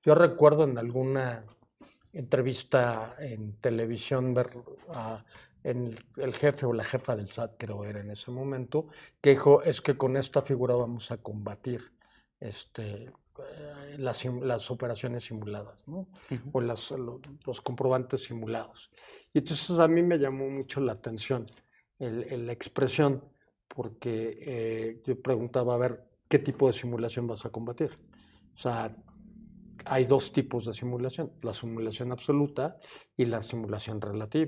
Yo recuerdo en alguna entrevista en televisión ver el jefe o la jefa del SAT, creo era en ese momento, que dijo, es que con esta figura vamos a combatir las operaciones simuladas, ¿no? Ujú. O los comprobantes simulados. Y entonces a mí me llamó mucho la atención la expresión, porque yo preguntaba, a ver, ¿qué tipo de simulación vas a combatir? O sea, hay dos tipos de simulación, la simulación absoluta y la simulación relativa.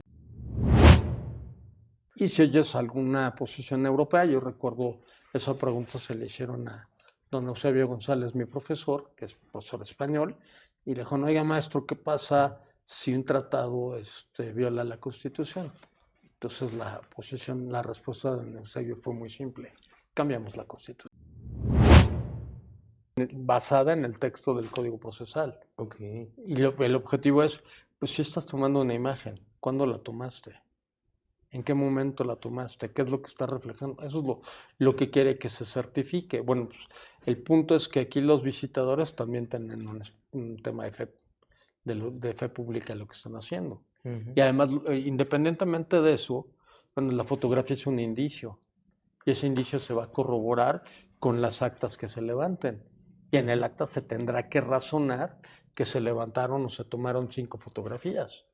Y si oyes alguna posición europea, yo recuerdo esa pregunta se le hicieron a don Eusebio González, mi profesor, que es profesor español, y le dijo, no, oiga maestro, ¿qué pasa si un tratado viola la Constitución? Entonces la respuesta de don Eusebio fue muy simple, cambiamos la Constitución. Basada en el texto del Código Procesal. Ok. Y el objetivo es, pues si estás tomando una imagen, ¿cuándo la tomaste? ¿En qué momento la tomaste? ¿Qué es lo que está reflejando? Eso es lo que quiere que se certifique. Bueno, pues, el punto es que aquí los visitadores también tienen un tema de fe pública en lo que están haciendo. Ujú. Y además, independientemente de eso, bueno, la fotografía es un indicio. Y ese indicio se va a corroborar con las actas que se levanten. Y en el acta se tendrá que razonar que se levantaron o se tomaron 5 fotografías.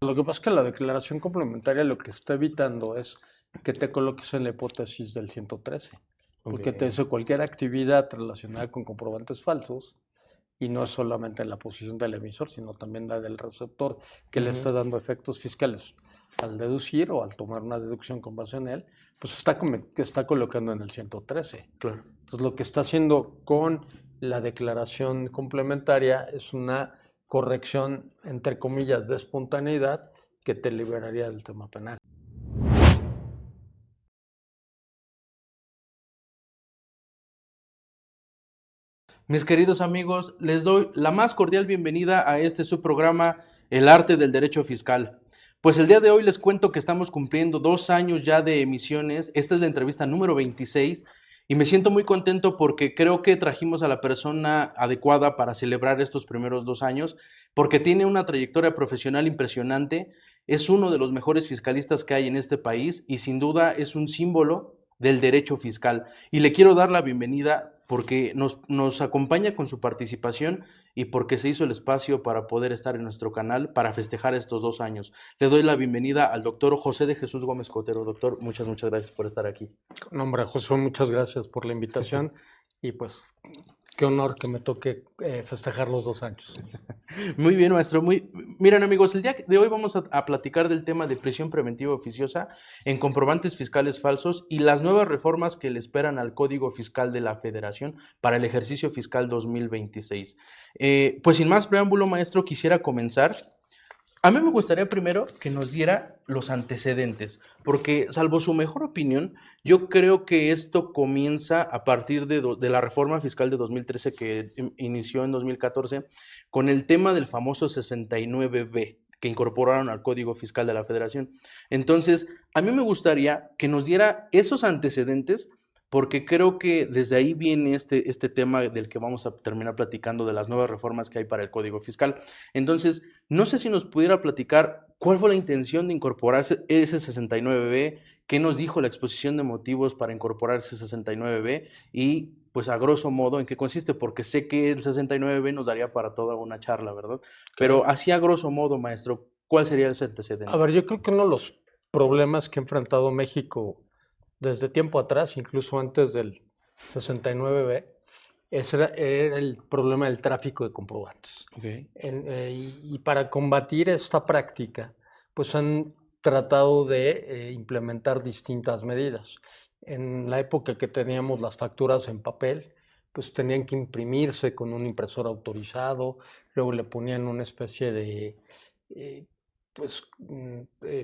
Lo que pasa es que la declaración complementaria lo que está evitando es que te coloques en la hipótesis del 113, Ok. porque te dice cualquier actividad relacionada con comprobantes falsos, y no es solamente la posición del emisor, sino también la del receptor, que le Ujú. está dando efectos fiscales al deducir o al tomar una deducción con base en él, pues está colocando en el 113. Claro. Entonces, lo que está haciendo con la declaración complementaria es una corrección, entre comillas, de espontaneidad que te liberaría del tema penal. Mis queridos amigos, les doy la más cordial bienvenida a este su programa, El Arte del Derecho Fiscal. Pues el día de hoy les cuento que estamos cumpliendo 2 años ya de emisiones. Esta es la entrevista número 26 y me siento muy contento porque creo que trajimos a la persona adecuada para celebrar estos primeros 2 años, porque tiene una trayectoria profesional impresionante, es uno de los mejores fiscalistas que hay en este país y sin duda es un símbolo del derecho fiscal. Y le quiero dar la bienvenida porque nos acompaña con su participación y porque se hizo el espacio para poder estar en nuestro canal para festejar estos 2 años. Le doy la bienvenida al doctor José de Jesús Gómez Cotero. Doctor, muchas gracias por estar aquí. No, hombre, Josué, muchas gracias por la invitación y pues qué honor que me toque festejar los 2 años. Muy bien, maestro. Miren, amigos, el día de hoy vamos a platicar del tema de prisión preventiva oficiosa en comprobantes fiscales falsos y las nuevas reformas que le esperan al Código Fiscal de la Federación para el ejercicio fiscal 2026. Pues sin más preámbulo, maestro, quisiera comenzar. A mí me gustaría primero que nos diera los antecedentes, porque salvo su mejor opinión, yo creo que esto comienza a partir de la reforma fiscal de 2013 que inició en 2014 con el tema del famoso 69B que incorporaron al Código Fiscal de la Federación. Entonces, a mí me gustaría que nos diera esos antecedentes porque creo que desde ahí viene este tema del que vamos a terminar platicando de las nuevas reformas que hay para el Código Fiscal. Entonces, no sé si nos pudiera platicar cuál fue la intención de incorporar ese 69B, qué nos dijo la exposición de motivos para incorporar ese 69B y pues a grosso modo en qué consiste, porque sé que el 69B nos daría para toda una charla, ¿verdad? Pero Claro. así a grosso modo, maestro, ¿cuál sería ese A antecedente? ver, yo creo que uno de los problemas que ha enfrentado México desde tiempo atrás, incluso antes del 69B, era el problema del tráfico de comprobantes. Ok. Y para combatir esta práctica, pues han tratado de implementar distintas medidas. En la época que teníamos las facturas en papel, pues tenían que imprimirse con un impresor autorizado, luego le ponían una especie de, eh,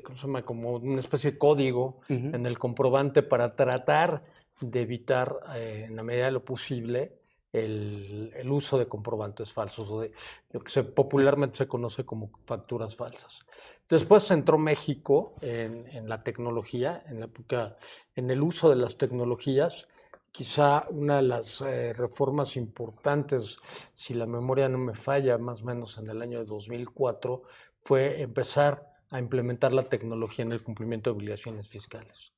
¿cómo se llama? Como una especie de código Ujú. en el comprobante para tratar de evitar, en la medida de lo posible, el uso de comprobantes falsos o de lo que popularmente se conoce como facturas falsas. Después entró México en la tecnología, en la época, en el uso de las tecnologías, quizá una de las reformas importantes, si la memoria no me falla, más o menos en el año de 2004, fue empezar a implementar la tecnología en el cumplimiento de obligaciones fiscales.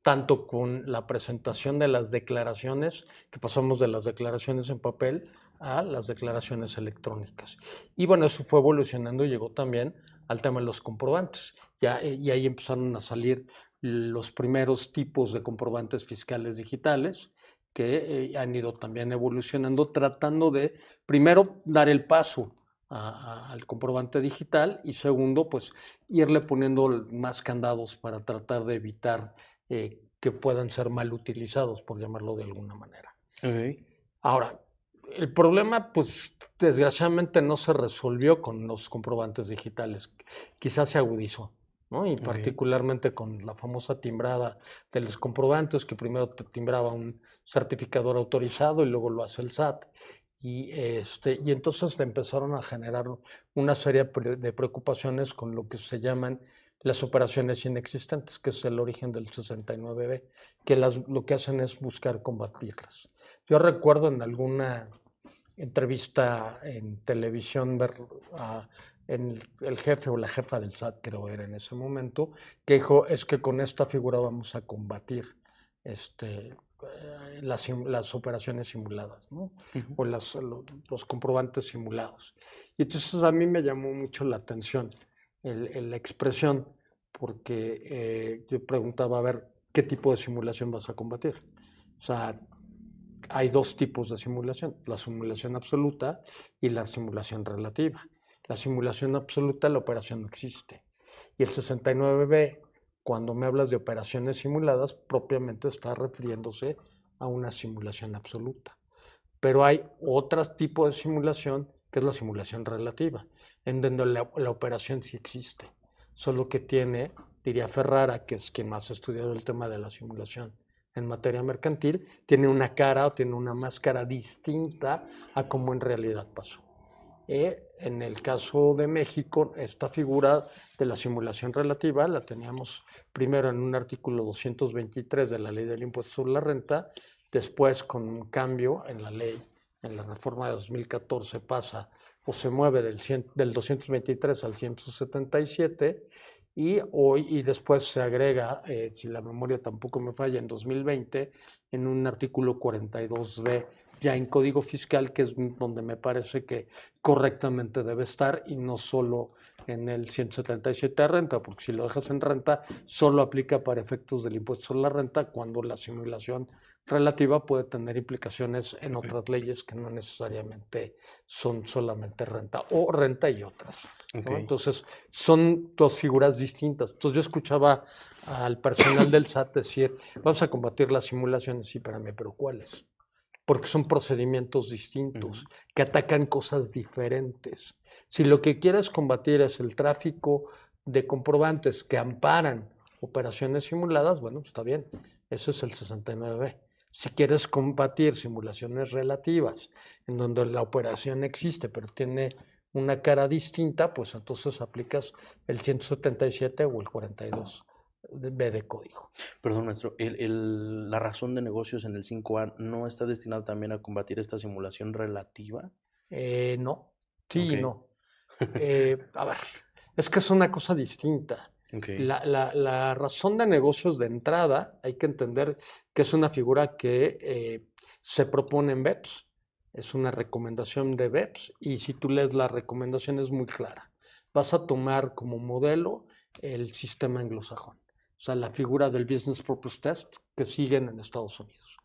Tanto con la presentación de las declaraciones, que pasamos de las declaraciones en papel a las declaraciones electrónicas. Y bueno, eso fue evolucionando y llegó también al tema de los comprobantes. Y ahí empezaron a salir los primeros tipos de comprobantes fiscales digitales que han ido también evolucionando, tratando de, primero, dar el paso al comprobante digital y segundo, pues irle poniendo más candados para tratar de evitar que puedan ser mal utilizados, por llamarlo de alguna manera. Ok. Ahora, el problema, pues desgraciadamente no se resolvió con los comprobantes digitales, quizás se agudizó, ¿no? Y Ok. particularmente con la famosa timbrada de los comprobantes, que primero te timbraba un certificador autorizado y luego lo hace el SAT. Y entonces empezaron a generar una serie de preocupaciones con lo que se llaman las operaciones inexistentes, que es el origen del 69B, que lo que hacen es buscar combatirlas. Yo recuerdo en alguna entrevista en televisión ver a el jefe o la jefa del SAT, creo era en ese momento, que dijo, es que con esta figura vamos a combatir las operaciones simuladas, ¿no? Ujú. O los comprobantes simulados. Y entonces a mí me llamó mucho la atención la expresión, porque yo preguntaba, a ver, ¿qué tipo de simulación vas a combatir? O sea, hay dos tipos de simulación, la simulación absoluta y la simulación relativa. La simulación absoluta, la operación no existe. Y el 69B, cuando me hablas de operaciones simuladas, propiamente está refiriéndose a una simulación absoluta. Pero hay otro tipo de simulación, que es la simulación relativa, en donde la operación sí existe, solo que tiene, diría Ferrara, que es quien más ha estudiado el tema de la simulación en materia mercantil, tiene una cara o tiene una máscara distinta a como en realidad pasó. En el caso de México, esta figura de la simulación relativa la teníamos primero en un artículo 223 de la Ley del Impuesto sobre la Renta, después con un cambio en la ley, en la reforma de 2014 pasa o se mueve del 223 al 177 y después se agrega, si la memoria tampoco me falla, en 2020 en un artículo 42b ya en Código Fiscal, que es donde me parece que correctamente debe estar y no solo en el 177 de renta, porque si lo dejas en renta, solo aplica para efectos del impuesto sobre la renta cuando la simulación relativa puede tener implicaciones en otras leyes que no necesariamente son solamente renta o renta y otras, Ok. ¿no? Entonces, son dos figuras distintas. Entonces, yo escuchaba al personal del SAT decir, vamos a combatir las simulaciones, sí, espérame, pero ¿cuáles? Porque son procedimientos distintos, que atacan cosas diferentes. Si lo que quieres combatir es el tráfico de comprobantes que amparan operaciones simuladas, bueno, está bien, ese es el 69B. Si quieres combatir simulaciones relativas, en donde la operación existe, pero tiene una cara distinta, pues entonces aplicas el 177 o el 42B de código. Perdón, maestro, la razón de negocios en el 5A no está destinado también a combatir esta simulación relativa. No, Ok. sí y no. A ver, es que es una cosa distinta. Ok. La razón de negocios de entrada hay que entender que es una figura que se propone en BEPS, es una recomendación de BEPS y si tú lees la recomendación es muy clara. Vas a tomar como modelo el sistema anglosajón, o sea, la figura del Business Purpose Test que siguen en Estados Unidos.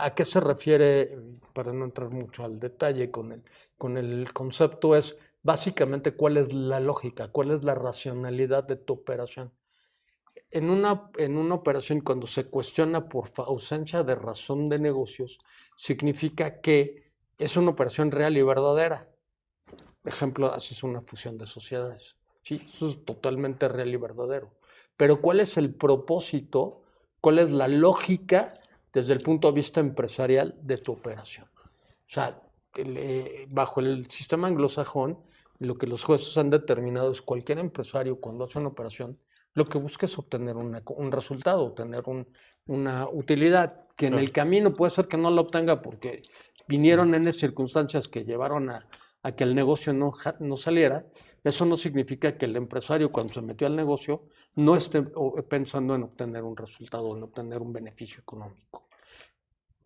¿A qué se refiere, para no entrar mucho al detalle con el concepto? Es básicamente cuál es la lógica, cuál es la racionalidad de tu operación. En una operación, cuando se cuestiona por ausencia de razón de negocios, significa que es una operación real y verdadera. Ejemplo, haces una fusión de sociedades. Sí, eso es totalmente real y verdadero. Pero ¿cuál es el propósito? ¿Cuál es la lógica desde el punto de vista empresarial de tu operación? O sea, bajo el sistema anglosajón, lo que los jueces han determinado es cualquier empresario cuando hace una operación lo que busca es obtener un resultado, obtener una utilidad, que en Claro. el camino puede ser que no la obtenga porque vinieron en circunstancias que llevaron a que el negocio no saliera. Eso no significa que el empresario, cuando se metió al negocio, no esté pensando en obtener un resultado, en obtener un beneficio económico.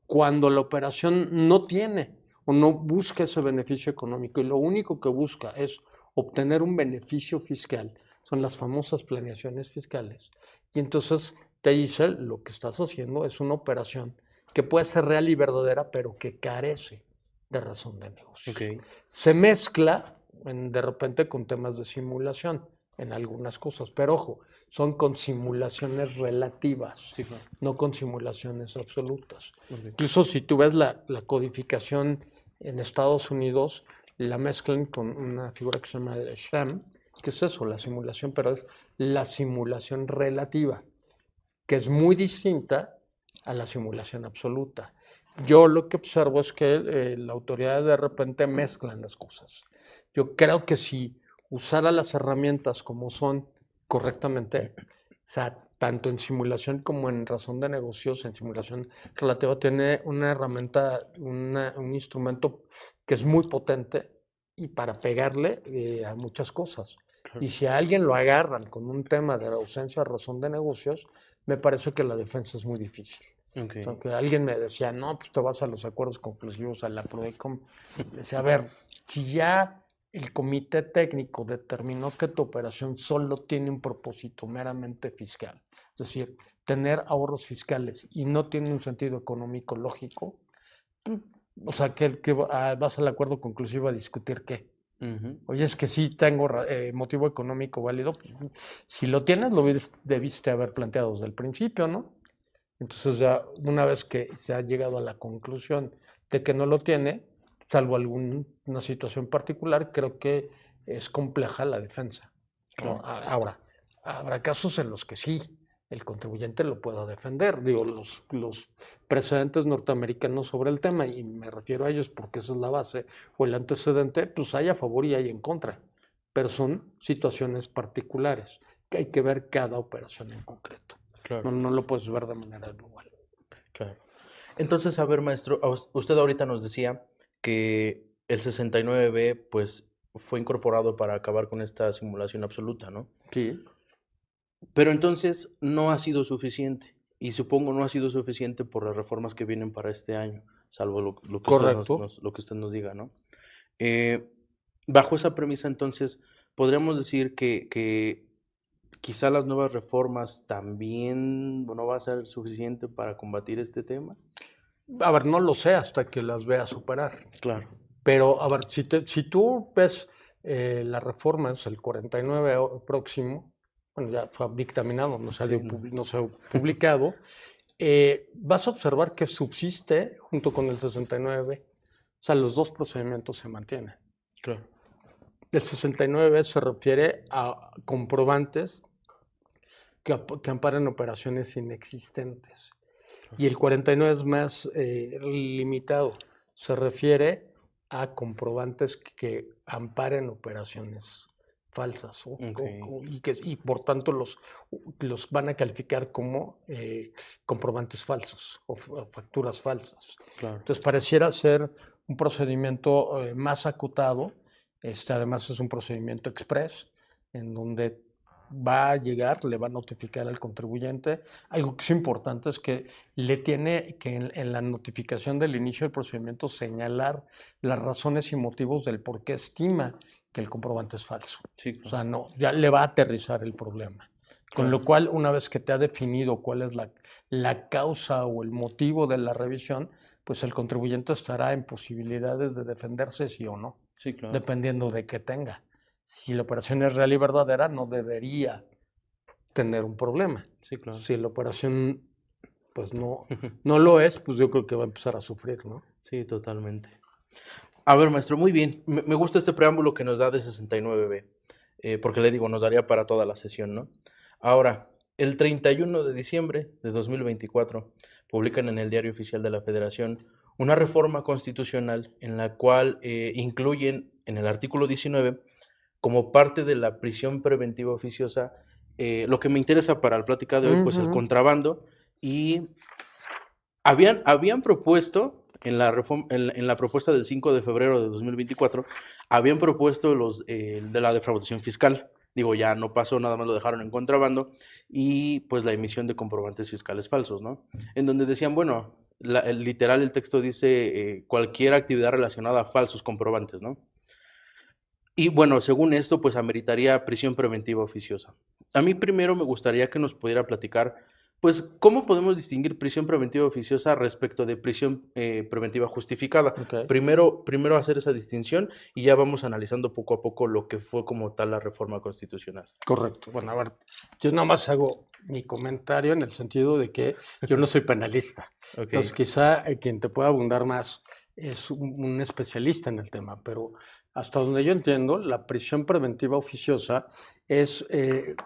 Cuando la operación no tiene o no busca ese beneficio económico y lo único que busca es obtener un beneficio fiscal, son las famosas planeaciones fiscales. Y entonces te dice, lo que estás haciendo es una operación que puede ser real y verdadera, pero que carece de razón de negocios. Ok. Se mezcla de repente con temas de simulación en algunas cosas, pero ojo, son con simulaciones relativas, Sí, claro. no con simulaciones absolutas. Ok. Incluso si tú ves la codificación en Estados Unidos, la mezclan con una figura que se llama el sham, que es eso, la simulación, pero es la simulación relativa, que es muy distinta a la simulación absoluta. Yo lo que observo es que la autoridad de repente mezclan las cosas. Yo creo que si usara las herramientas como son correctamente, o sea, tanto en simulación como en razón de negocios, en simulación relativa, tiene una herramienta, un instrumento que es muy potente y para pegarle a muchas cosas. Claro. Y si a alguien lo agarran con un tema de ausencia de razón de negocios, me parece que la defensa es muy difícil. Ok. Aunque alguien me decía, no, pues te vas a los acuerdos conclusivos, a la PRODECOM. Decía, a ver, si ya el comité técnico determinó que tu operación solo tiene un propósito meramente fiscal, es decir, tener ahorros fiscales y no tiene un sentido económico lógico, o sea, que vas al acuerdo conclusivo a discutir qué. Ujú. Oye, es que sí tengo motivo económico válido. Si lo tienes, lo debiste haber planteado desde el principio, ¿no? Entonces ya una vez que se ha llegado a la conclusión de que no lo tiene, salvo alguna situación particular, creo que es compleja la defensa, ¿no? Claro. Ahora, habrá casos en los que sí, el contribuyente lo pueda defender. Digo, los precedentes norteamericanos sobre el tema, y me refiero a ellos porque esa es la base, o el antecedente, pues hay a favor y hay en contra, pero son situaciones particulares, que hay que ver cada operación en concreto. Claro. No lo puedes ver de manera global. Claro. Entonces, a ver, maestro, usted ahorita nos decía que el 69B, pues, fue incorporado para acabar con esta simulación absoluta, ¿no? Sí, Pero entonces no ha sido suficiente. Y supongo no ha sido suficiente por las reformas que vienen para este año, salvo lo que usted correcto. lo que usted nos diga, ¿no? Eh, bajo esa premisa, entonces, podríamos decir que quizá las nuevas reformas también no va a ser suficiente para combatir este tema. A ver, no lo sé hasta que las veas superar. Claro. Pero, a ver, si tú ves las reformas, el 49 próximo, bueno, ya fue dictaminado, Sí, no. no se ha publicado, vas a observar que subsiste junto con el 69, o sea, los dos procedimientos se mantienen. Claro. El 69 se refiere a comprobantes que amparen operaciones inexistentes. Y el 49 es más limitado. Se refiere a comprobantes que amparen operaciones falsas y por tanto los van a calificar como comprobantes falsos o facturas falsas. Claro. Entonces pareciera ser un procedimiento más acotado. Además es un procedimiento express en donde va a llegar, le va a notificar al contribuyente. Algo que es importante es que le tiene que en la notificación del inicio del procedimiento señalar las razones y motivos del por qué estima que el comprobante es falso. Sí, O claro. sea, no, ya le va a aterrizar el problema. Con lo cual, una vez que te ha definido cuál es la causa o el motivo de la revisión, pues el contribuyente estará en posibilidades de defenderse sí o no, Sí, claro. dependiendo de qué tenga. Si la operación es real y verdadera, no debería tener un problema. Sí, claro. Si la operación pues no lo es, pues yo creo que va a empezar a sufrir, ¿no? Sí, totalmente. A ver, maestro, muy bien. Me gusta este preámbulo que nos da de 69B, porque le digo, nos daría para toda la sesión, ¿no? Ahora, el 31 de diciembre de 2024 publican en el Diario Oficial de la Federación una reforma constitucional en la cual incluyen en el artículo 19 como parte de la prisión preventiva oficiosa lo que me interesa para la plática de hoy, pues el Ujú. contrabando, y habían propuesto en la propuesta del 5 de febrero de 2024, habían propuesto de la defraudación fiscal. Digo, ya no pasó, nada más lo dejaron en contrabando, y pues la emisión de comprobantes fiscales falsos, ¿no? En donde decían, bueno, literal el texto dice cualquier actividad relacionada a falsos comprobantes, ¿no? Y bueno, según esto, pues ameritaría prisión preventiva oficiosa. A mí primero me gustaría que nos pudiera platicar, pues, cómo podemos distinguir prisión preventiva oficiosa respecto de prisión preventiva justificada. Ok, Primero hacer esa distinción y ya vamos analizando poco a poco lo que fue como tal la reforma constitucional. correcto. Bueno, a ver, yo nada más hago mi comentario en el sentido de que yo no soy penalista. Ok, Entonces, quizá quien te pueda abundar más es un especialista en el tema, pero hasta donde yo entiendo, la prisión preventiva oficiosa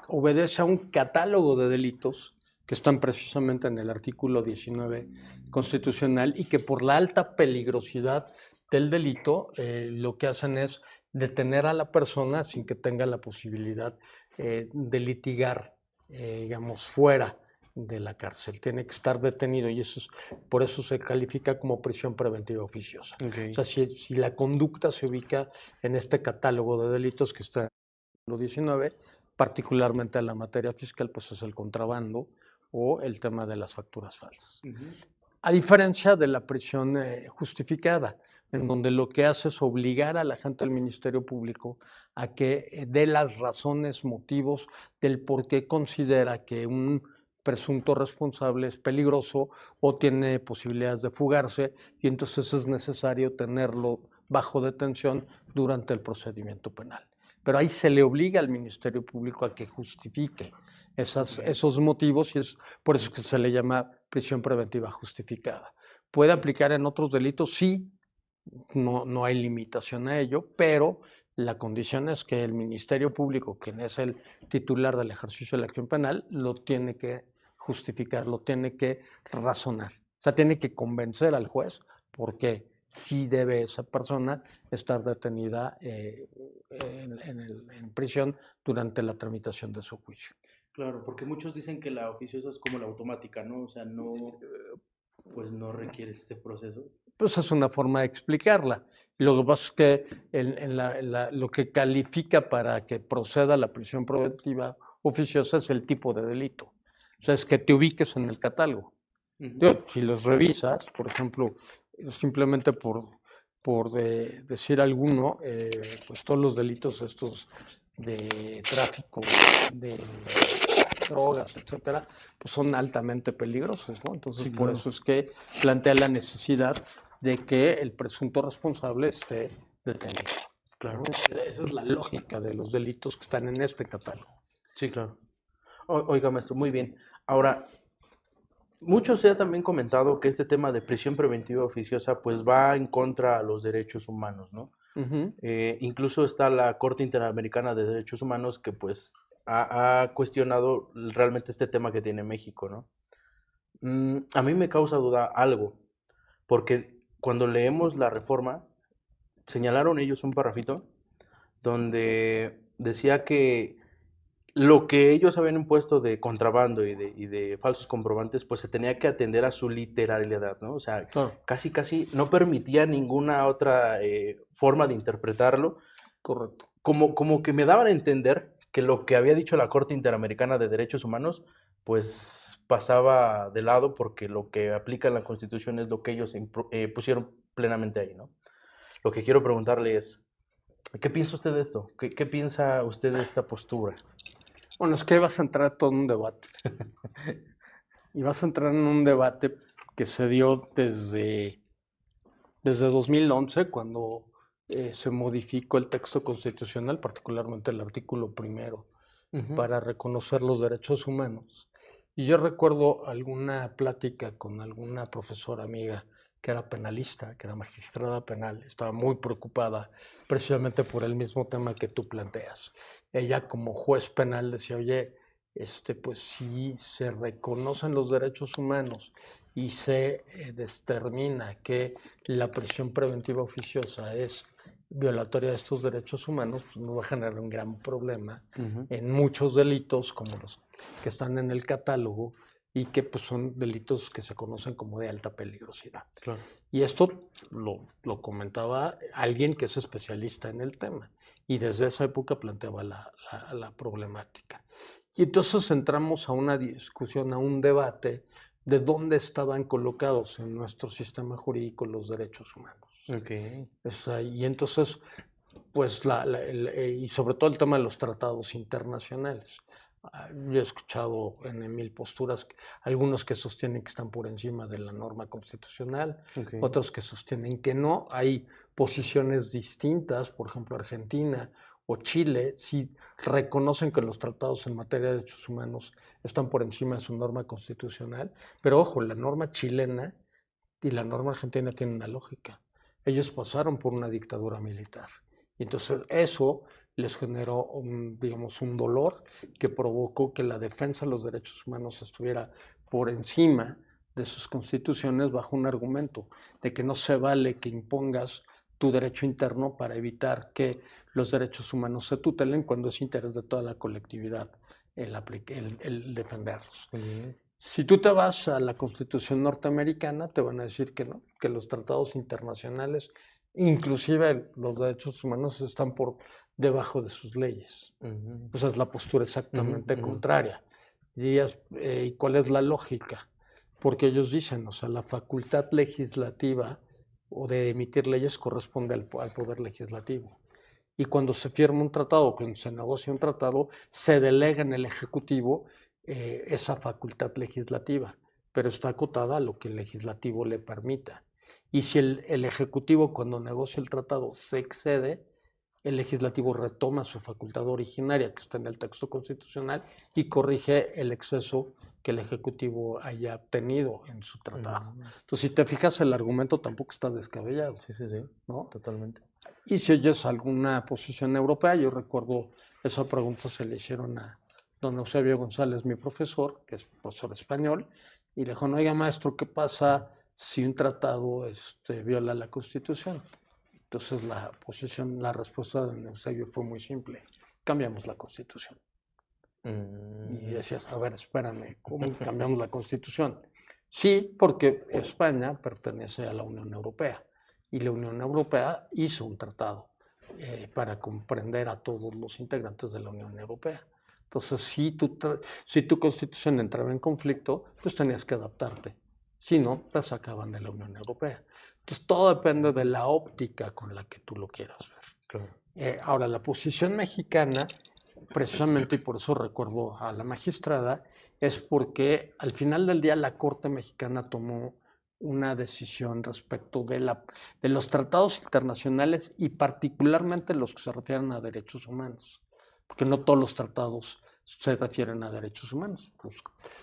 obedece a un catálogo de delitos que están precisamente en el artículo 19 constitucional y que por la alta peligrosidad del delito, lo que hacen es detener a la persona sin que tenga la posibilidad de litigar, digamos, fuera de la cárcel. Tiene que estar detenido y por eso se califica como prisión preventiva oficiosa. O sea, ok. si la conducta se ubica en este catálogo de delitos que está en el 19, particularmente en la materia fiscal, pues es el contrabando o el tema de las facturas falsas. Ujú. A diferencia de la prisión justificada, en donde lo que hace es obligar a la gente del Ministerio Público a que dé las razones, motivos del por qué considera que un presunto responsable es peligroso o tiene posibilidades de fugarse y entonces es necesario tenerlo bajo detención durante el procedimiento penal. Pero ahí se le obliga al Ministerio Público a que justifique Ok. esos motivos y es por eso que se le llama prisión preventiva justificada. ¿Puede aplicar en otros delitos? Sí, no hay limitación a ello, pero la condición es que el Ministerio Público, quien es el titular del ejercicio de la acción penal, lo tiene que justificar, lo tiene que razonar. O sea, tiene que convencer al juez porque sí debe esa persona estar detenida en prisión durante la tramitación de su juicio. Claro, porque muchos dicen que la oficiosa es como la automática, ¿no? O sea, no, pues no requiere este proceso. Pues es una forma de explicarla. Lo que pasa es que lo que califica para que proceda la prisión preventiva oficiosa es el tipo de delito. O sea, es que te ubiques en el catálogo. Ujú. Si los revisas, por ejemplo, simplemente por decir alguno, pues todos los delitos estos de tráfico de drogas, etcétera, pues son altamente peligrosos, ¿no? Entonces, Sí, por claro. eso es que plantea la necesidad de que el presunto responsable esté detenido, ¿no? Claro. Esa es la lógica de los delitos que están en este catálogo. Sí, claro. Oiga, maestro, muy bien. Ahora, mucho se ha también comentado que este tema de prisión preventiva oficiosa pues va en contra a los derechos humanos, ¿no? Ujú. Incluso está la Corte Interamericana de Derechos Humanos que pues ha cuestionado realmente este tema que tiene México, ¿no? A mí me causa duda algo, porque cuando leemos la reforma, señalaron ellos un parrafito donde decía que lo que ellos habían impuesto de contrabando y de falsos comprobantes, pues se tenía que atender a su literalidad, ¿no? O sea, Claro, casi no permitía ninguna otra forma de interpretarlo, correcto. como que me daban a entender que lo que había dicho la Corte Interamericana de Derechos Humanos, pues pasaba de lado porque lo que aplica en la Constitución es lo que ellos pusieron plenamente ahí, ¿no? Lo que quiero preguntarle es, ¿qué piensa usted de esto? ¿Qué piensa usted de esta postura? Bueno, es que vas a entrar todo en un debate. Y vas a entrar en un debate que se dio desde 2011, cuando se modificó el texto constitucional, particularmente el artículo primero, Ujú. para reconocer los derechos humanos. Y yo recuerdo alguna plática con alguna profesora amiga que era penalista, que era magistrada penal, estaba muy preocupada precisamente por el mismo tema que tú planteas. Ella como juez penal decía, oye, pues si se reconocen los derechos humanos y se determina que la prisión preventiva oficiosa es violatoria de estos derechos humanos, pues nos va a generar un gran problema Ujú. en muchos delitos como los que están en el catálogo y que pues, son delitos que se conocen como de alta peligrosidad. Claro. Y esto lo comentaba alguien que es especialista en el tema y desde esa época planteaba la problemática. Y entonces entramos a una discusión, a un debate de dónde estaban colocados en nuestro sistema jurídico los derechos humanos. Ok. Y entonces, pues, y sobre todo el tema de los tratados internacionales. Yo he escuchado en mil posturas, algunos que sostienen que están por encima de la norma constitucional, Ok. otros que sostienen que no. Hay posiciones distintas, por ejemplo, Argentina o Chile, sí reconocen que los tratados en materia de derechos humanos están por encima de su norma constitucional, pero ojo, la norma chilena y la norma argentina tienen una lógica. Ellos pasaron por una dictadura militar. Y entonces eso les generó digamos, un dolor que provocó que la defensa de los derechos humanos estuviera por encima de sus constituciones bajo un argumento de que no se vale que impongas tu derecho interno para evitar que los derechos humanos se tutelen cuando es interés de toda la colectividad el defenderlos. Ok. Si tú te vas a la Constitución norteamericana, te van a decir que no, que los tratados internacionales, inclusive los derechos humanos, están por debajo de sus leyes. Ujú. Esa es la postura Ujú, exactamente ujú. contraria. Dirías, ¿y cuál es la lógica? Porque ellos dicen, o sea, la facultad legislativa o de emitir leyes corresponde al poder legislativo. Y cuando se firma un tratado, cuando se negocia un tratado, se delega en el Ejecutivo esa facultad legislativa, pero está acotada a lo que el legislativo le permita. Y si el Ejecutivo, cuando negocia el tratado, se excede, el legislativo retoma su facultad originaria, que está en el texto constitucional, y corrige el exceso que el Ejecutivo haya tenido en su tratado. Mm. Entonces, si te fijas, el argumento tampoco está descabellado, Sí, sí, sí. ¿no? Totalmente. Y si oyes alguna posición europea, yo recuerdo esa pregunta se le hicieron a don Eusebio González, mi profesor, que es profesor español, y le dijo, no, oiga maestro, ¿qué pasa si un tratado viola la Constitución? Entonces la respuesta de don Eusebio fue muy simple, cambiamos la Constitución. Y Mm. decías, a ver, espérame, ¿cómo cambiamos la Constitución? Sí, porque España pertenece a la Unión Europea y la Unión Europea hizo un tratado para comprender a todos los integrantes de la Unión Europea. Entonces, si tu constitución entraba en conflicto, pues tenías que adaptarte. Si no, te sacaban de la Unión Europea. Entonces, todo depende de la óptica con la que tú lo quieras ver. Claro. Ahora, la posición mexicana, precisamente, y por eso recuerdo a la magistrada, es porque al final del día la Corte Mexicana tomó una decisión respecto de los tratados internacionales y particularmente los que se refieren a derechos humanos, porque no todos los tratados se refieren a derechos humanos, los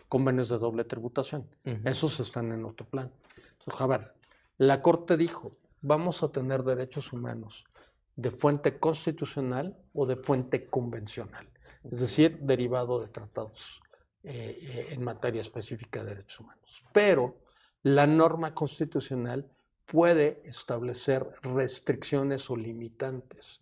convenios de doble tributación, Ujú. esos están en otro plan. Entonces, a ver, la Corte dijo, vamos a tener derechos humanos de fuente constitucional o de fuente convencional, es decir, derivado de tratados en materia específica de derechos humanos. Pero la norma constitucional puede establecer restricciones o limitantes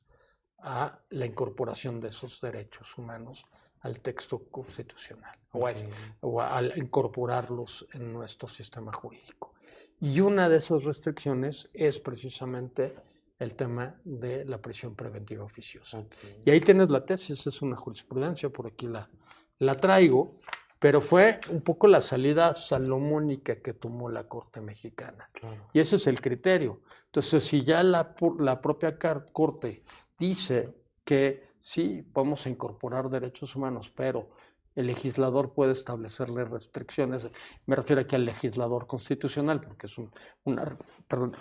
a la incorporación de esos derechos humanos al texto constitucional Okay. o al incorporarlos en nuestro sistema jurídico. Y una de esas restricciones es precisamente el tema de la prisión preventiva oficiosa. Okay. Y ahí tienes la tesis, es una jurisprudencia, por aquí la traigo, pero fue un poco la salida salomónica que tomó la Corte Mexicana. Claro. Y ese es el criterio. Entonces, si ya la propia Corte dice que sí, vamos a incorporar derechos humanos, pero el legislador puede establecerle restricciones, me refiero aquí al legislador constitucional, porque es perdón,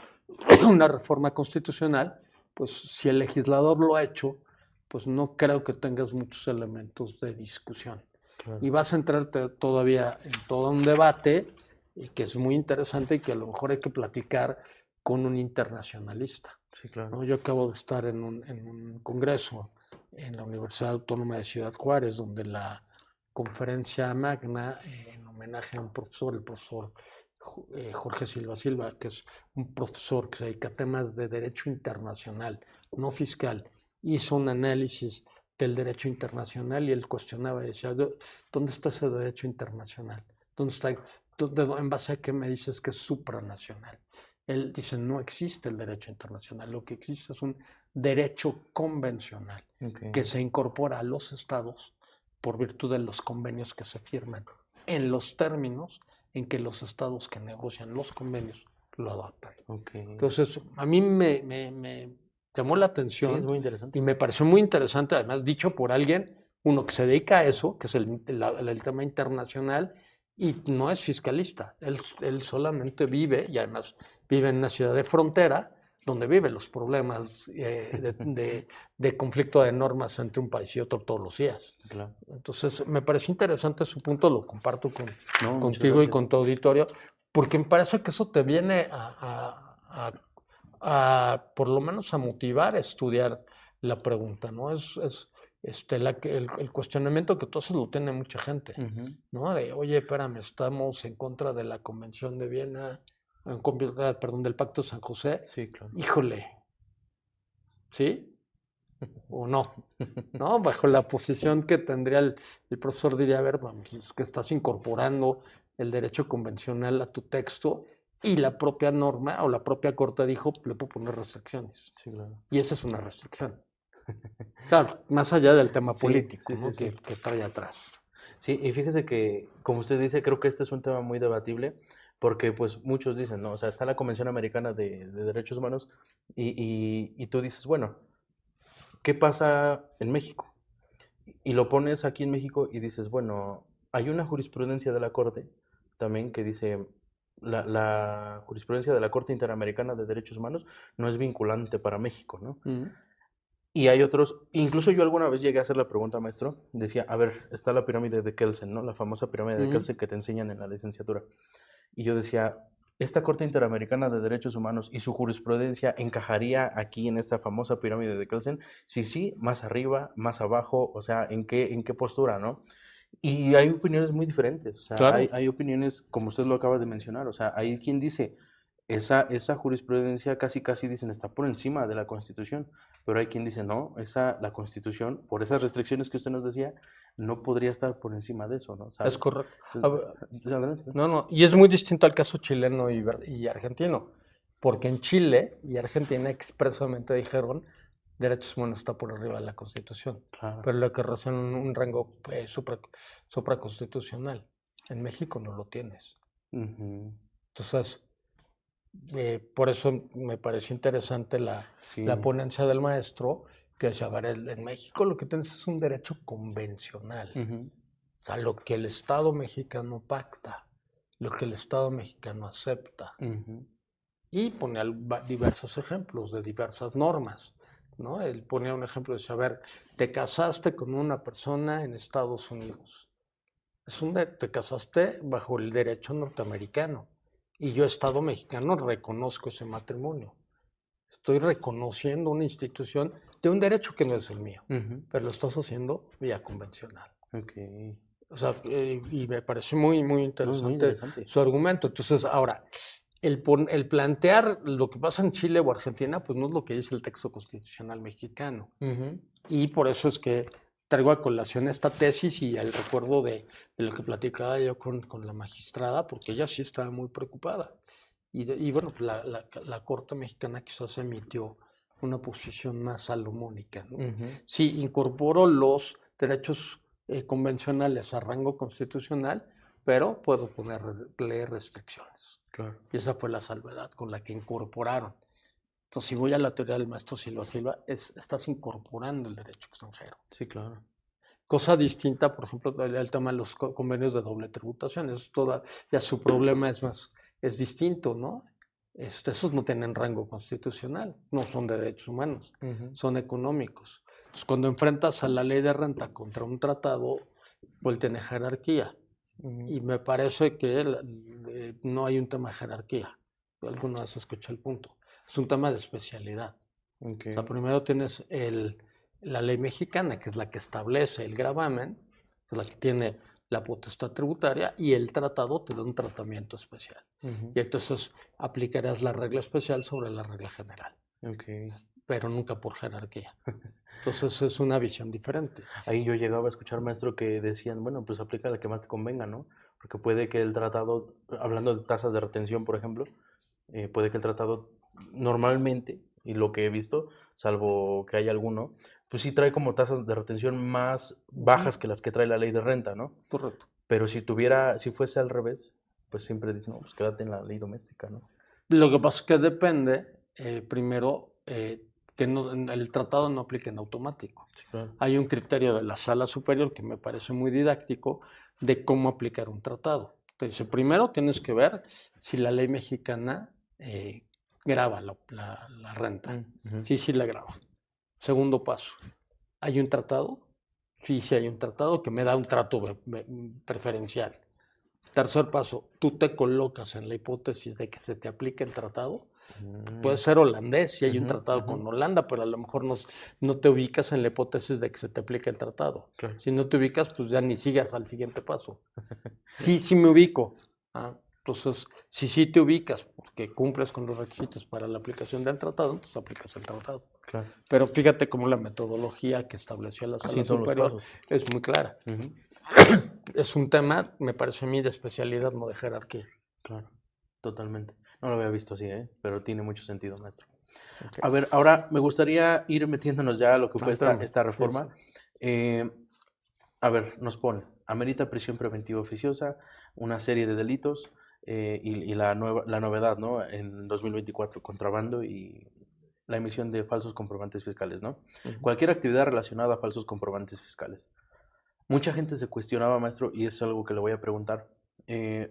una reforma constitucional, pues si el legislador lo ha hecho, pues no creo que tengas muchos elementos de discusión. Claro. Y vas a entrarte todavía en todo un debate y que es muy interesante y que a lo mejor hay que platicar con un internacionalista. Sí, claro. ¿no? Yo acabo de estar en un congreso en la Universidad Autónoma de Ciudad Juárez, donde la conferencia magna, en homenaje a un profesor, el profesor Jorge Silva Silva, que es un profesor que se dedica a temas de derecho internacional, no fiscal, hizo un análisis del derecho internacional y él cuestionaba y decía, ¿dónde está ese derecho internacional? ¿Dónde está? ¿En base a qué me dices que es supranacional? Él dice, no existe el derecho internacional, lo que existe es un derecho convencional que se incorpora a los estados por virtud de los convenios que se firman en los términos en que los estados que negocian los convenios lo adoptan. Entonces, a mí me llamó la atención. Sí, es muy interesante. Y me pareció muy interesante, además dicho por alguien, uno que se dedica a eso, que es el tema internacional, y no es fiscalista. Él solamente vive, y además vive en una ciudad de frontera, donde vive los problemas de conflicto de normas entre un país y otro todos los días. Claro. Entonces, me pareció interesante su punto, lo comparto No, contigo y con tu auditorio, porque me parece que eso te viene por lo menos a motivar a estudiar la pregunta, ¿no? El cuestionamiento que entonces lo tiene mucha gente, ¿no? De, oye, espérame, estamos en contra de la Convención de Viena, perdón, del Pacto de San José. Sí, claro. Híjole, ¿sí? ¿O no? ¿No? Bajo la posición que tendría el profesor diría, a ver, vamos, es que estás incorporando el derecho convencional a tu texto y la propia norma o la propia corte dijo, le puedo poner restricciones. Sí, claro. Y esa es una restricción. Claro, más allá del tema político, sí, ¿no? sí. Que trae atrás. Sí, y fíjese que, como usted dice, creo que este es un tema muy debatible, porque pues muchos dicen, ¿no? O sea, está la Convención Americana de Derechos Humanos y tú dices, bueno, ¿qué pasa en México? Y lo pones aquí en México y dices, bueno, hay una jurisprudencia de la Corte también que dice, la jurisprudencia de la Corte Interamericana de Derechos Humanos no es vinculante para México, ¿no? Y hay otros, incluso yo alguna vez llegué a hacer la pregunta, maestro, decía, a ver, está la pirámide de Kelsen, ¿no? La famosa pirámide de Kelsen que te enseñan en la licenciatura. Y yo decía, ¿esta Corte Interamericana de Derechos Humanos y su jurisprudencia encajaría aquí en esta famosa pirámide de Kelsen? Sí, más arriba, más abajo, o sea, ¿en qué postura, no? Y hay opiniones muy diferentes, o sea, Claro. hay opiniones, como usted lo acaba de mencionar, o sea, hay quien dice, esa jurisprudencia casi dicen está por encima de la Constitución, pero hay quien dice no, la Constitución, por esas restricciones que usted nos decía, no podría estar por encima de eso, ¿no? Es correcto. Adelante. No, y es muy distinto al caso chileno y argentino, porque en Chile y Argentina expresamente dijeron derechos humanos está por arriba de la Constitución, Claro. pero lo que razona un rango supraconstitucional. En México no lo tienes. Entonces, por eso me pareció interesante la ponencia del maestro, que decía, a ver, en México lo que tienes es un derecho convencional. O sea, lo que el Estado mexicano pacta, lo que el Estado mexicano acepta. Y ponía diversos ejemplos de diversas normas, ¿no? Él ponía un ejemplo de, a ver, te casaste con una persona en Estados Unidos. Te casaste bajo el derecho norteamericano. Y yo, Estado mexicano, reconozco ese matrimonio. Estoy reconociendo una institución de un derecho que no es el mío, pero lo estás haciendo vía convencional. O sea, y me pareció muy interesante su argumento. Entonces, ahora, el plantear lo que pasa en Chile o Argentina, pues no es lo que dice el texto constitucional mexicano. Y por eso es que traigo a colación esta tesis y el recuerdo de lo que platicaba yo con la magistrada, porque ella sí estaba muy preocupada. Y bueno, pues la Corte Mexicana quizás emitió una posición más salomónica, ¿no? Sí, incorporo los derechos convencionales a rango constitucional, pero puedo ponerle restricciones. Claro. Y esa fue la salvedad con la que incorporaron. Entonces, si voy a la teoría del maestro Silva Silva, estás incorporando el derecho extranjero. Sí, claro. Cosa distinta, por ejemplo, el tema de los convenios de doble tributación. Ya su problema es distinto, ¿no? Esos no tienen rango constitucional, no son de derechos humanos, son económicos. Entonces, cuando enfrentas a la ley de renta contra un tratado, pues tiene jerarquía. Y me parece que no hay un tema de jerarquía. Alguna vez escuché el punto. Es un tema de especialidad. O sea, primero tienes la ley mexicana, que es la que establece el gravamen, que es la que tiene la potestad tributaria y el tratado te da un tratamiento especial. Y entonces aplicarás la regla especial sobre la regla general, pero nunca por jerarquía. Entonces es una visión diferente. Ahí yo llegaba a escuchar, maestro, que decían, bueno, pues aplica la que más te convenga, ¿no? Porque puede que el tratado, hablando de tasas de retención, por ejemplo, puede que el tratado normalmente, y lo que he visto, salvo que haya alguno, pues sí trae como tasas de retención más bajas que las que trae la ley de renta, ¿no? Correcto. Pero si fuese al revés, pues siempre dicen, no, pues quédate en la ley doméstica, ¿no? Lo que pasa es que depende, primero, que el tratado no aplique en automático. Sí, claro. Hay un criterio de la Sala Superior que me parece muy didáctico de cómo aplicar un tratado. Te dice, primero tienes que ver si la ley mexicana grava la renta. Sí la grava. Segundo paso, ¿hay un tratado? Sí hay un tratado que me da un trato preferencial. Tercer paso, tú te colocas en la hipótesis de que se te aplique el tratado. Puede ser holandés si hay un tratado con Holanda, pero a lo mejor no te ubicas en la hipótesis de que se te aplique el tratado. Claro. Si no te ubicas, pues ya ni sigas al siguiente paso. Sí me ubico. Entonces, si sí te ubicas porque cumples con los requisitos para la aplicación del tratado, entonces aplicas el tratado. Claro. Pero fíjate cómo la metodología que estableció la Sala Superior es muy clara. Es un tema, me parece a mí, de especialidad, no de jerarquía. Claro, totalmente. No lo había visto así, pero tiene mucho sentido, maestro. Okay. A ver, ahora me gustaría ir metiéndonos ya a lo que fue esta reforma. A ver, nos pone, amerita prisión preventiva oficiosa, una serie de delitos y la novedad, ¿no? En 2024, contrabando y la emisión de falsos comprobantes fiscales, ¿no? Cualquier actividad relacionada a falsos comprobantes fiscales. Mucha gente se cuestionaba, maestro, y es algo que le voy a preguntar.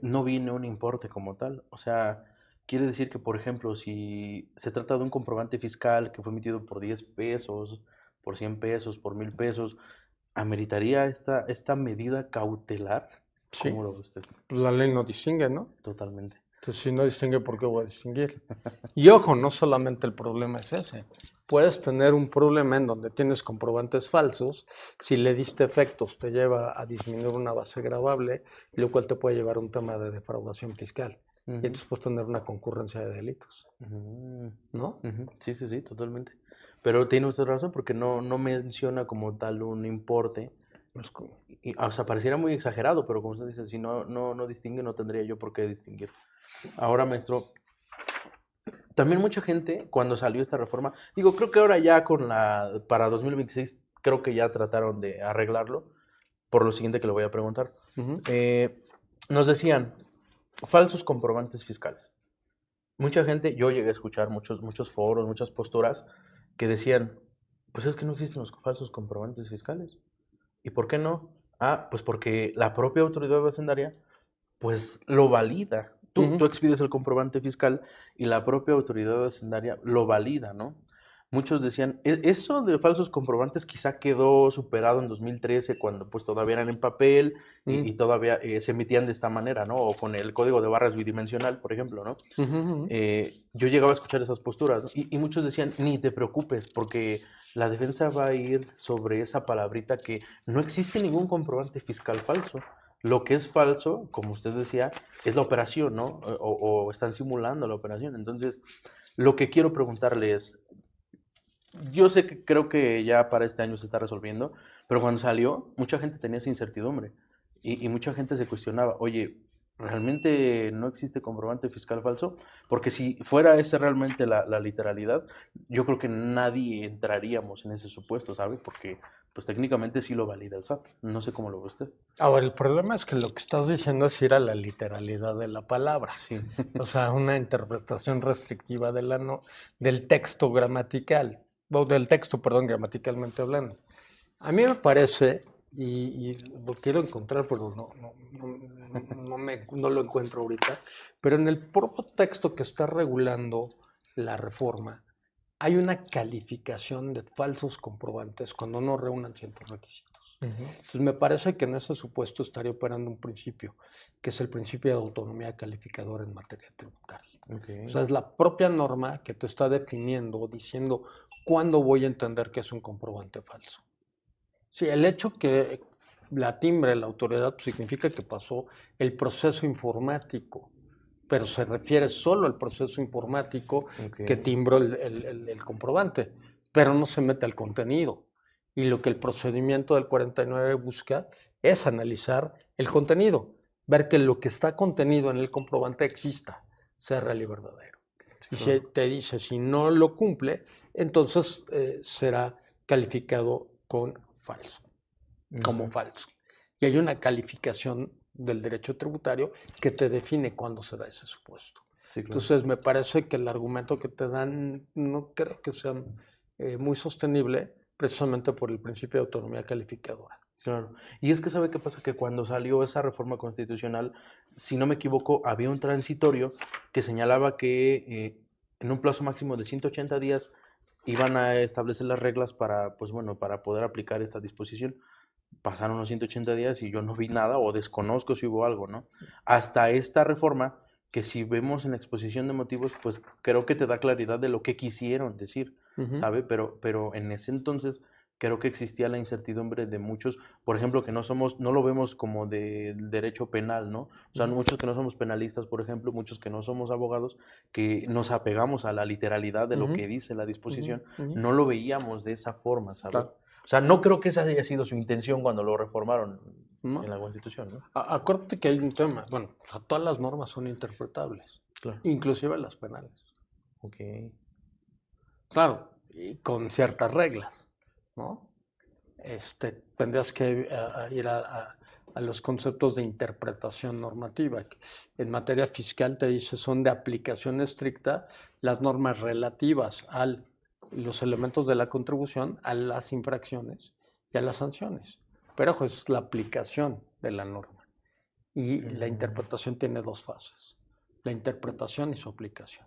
No viene un importe como tal. O sea, quiere decir que, por ejemplo, si se trata de un comprobante fiscal que fue emitido por 10 pesos, por 100 pesos, por 1000 pesos, ¿ameritaría esta medida cautelar? Sí. ¿Cómo lo ve usted? La ley no distingue, ¿no? Totalmente. Entonces, si no distingue, ¿por qué voy a distinguir? Y ojo, no solamente el problema es ese. Puedes tener un problema en donde tienes comprobantes falsos, si le diste efectos te lleva a disminuir una base gravable, lo cual te puede llevar a un tema de defraudación fiscal. Y entonces puedes tener una concurrencia de delitos. ¿No? Sí, totalmente. Pero tiene usted razón porque no menciona como tal un importe. O sea, pareciera muy exagerado, pero como usted dice, si no distingue, no tendría yo por qué distinguir. Ahora, maestro, también mucha gente, cuando salió esta reforma, digo, creo que ahora ya para 2026, creo que ya trataron de arreglarlo, por lo siguiente que le voy a preguntar. Nos decían, falsos comprobantes fiscales. Mucha gente, yo llegué a escuchar muchos foros, muchas posturas que decían, pues es que no existen los falsos comprobantes fiscales. ¿Y por qué no? Pues porque la propia autoridad hacendaria, pues lo valida. Tú expides el comprobante fiscal y la propia autoridad hacendaria lo valida, ¿no? Muchos decían, eso de falsos comprobantes quizá quedó superado en 2013 cuando pues todavía eran en papel y todavía se emitían de esta manera, ¿no? O con el código de barras bidimensional, por ejemplo, ¿no? Yo llegaba a escuchar esas posturas, ¿no? Y muchos decían, ni te preocupes porque la defensa va a ir sobre esa palabrita que no existe ningún comprobante fiscal falso. Lo que es falso, como usted decía, es la operación, ¿no? O están simulando la operación. Entonces, lo que quiero preguntarle es, yo sé que creo que ya para este año se está resolviendo, pero cuando salió, mucha gente tenía esa incertidumbre y mucha gente se cuestionaba, oye, ¿realmente no existe comprobante fiscal falso? Porque si fuera esa realmente la literalidad, yo creo que nadie entraríamos en ese supuesto, ¿sabe? Porque pues técnicamente sí lo valida el SAT. No sé cómo lo ve usted. Ahora, el problema es que lo que estás diciendo es ir a la literalidad de la palabra. Sí. O sea, una interpretación restrictiva del texto gramatical, o del texto, perdón, gramaticalmente hablando. A mí me parece, y lo quiero encontrar, pero no lo encuentro ahorita, pero en el propio texto que está regulando la reforma, hay una calificación de falsos comprobantes cuando no reúnan ciertos requisitos. Entonces me parece que en ese supuesto estaría operando un principio, que es el principio de autonomía calificadora en materia tributaria. O sea, es la propia norma que te está definiendo o diciendo cuándo voy a entender que es un comprobante falso. Sí, el hecho que la timbre, la autoridad, pues, significa que pasó el proceso informático, pero se refiere solo al proceso informático que Ok. timbró el comprobante, pero no se mete al contenido. Y lo que el procedimiento del 49 busca es analizar el contenido, ver que lo que está contenido en el comprobante exista, sea real y verdadero. Sí, Y si claro. te dice si no lo cumple, entonces será calificado con falso, como Ujú. falso. Y hay una calificación del derecho tributario que te define cuándo se da ese supuesto. Sí, claro. Entonces, me parece que el argumento que te dan no creo que sea muy sostenible, precisamente por el principio de autonomía calificadora. Claro. Y es que sabe qué pasa, que cuando salió esa reforma constitucional, si no me equivoco, había un transitorio que señalaba que en un plazo máximo de 180 días iban a establecer las reglas para, pues bueno, para poder aplicar esta disposición. Pasaron los 180 días y yo no vi nada o desconozco si hubo algo, ¿no? Hasta esta reforma, que si vemos en la exposición de motivos, pues creo que te da claridad de lo que quisieron decir, Ujú, ¿sabe? Pero en ese entonces creo que existía la incertidumbre de muchos, por ejemplo, que no lo vemos como de derecho penal, ¿no? O sea, ujú, muchos que no somos penalistas, por ejemplo, muchos que no somos abogados, que nos apegamos a la literalidad de lo ujú, que dice la ujú, disposición, ujú. no lo veíamos de esa forma, ¿sabe? Claro. O sea, no creo que esa haya sido su intención cuando lo reformaron en ¿No? la Constitución, ¿no? Acuérdate que hay un tema. Bueno, o sea, todas las normas son interpretables, Claro. inclusive las penales. Ok. Claro, y con ciertas reglas, ¿no? Tendrías que ir a los conceptos de interpretación normativa. Que en materia fiscal te dice son de aplicación estricta las normas relativas a los elementos de la contribución, a las infracciones y a las sanciones. Pero ojo, es la aplicación de la norma. Y la Mm, interpretación tiene dos fases, la interpretación y su aplicación.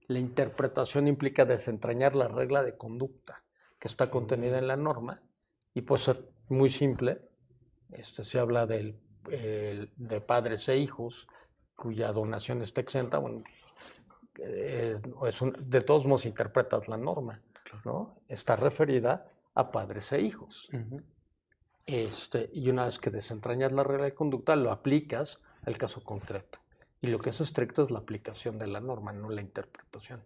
La interpretación implica desentrañar la regla de conducta que está contenida ok. en la norma y puede ser muy simple. Se habla de padres e hijos cuya donación está exenta. Bueno, de todos modos interpretas la norma, Claro. ¿no? Está referida a padres e hijos. Ujú. Y una vez que desentrañas la regla de conducta, lo aplicas al caso concreto. Y lo que es estricto es la aplicación de la norma, no la interpretación.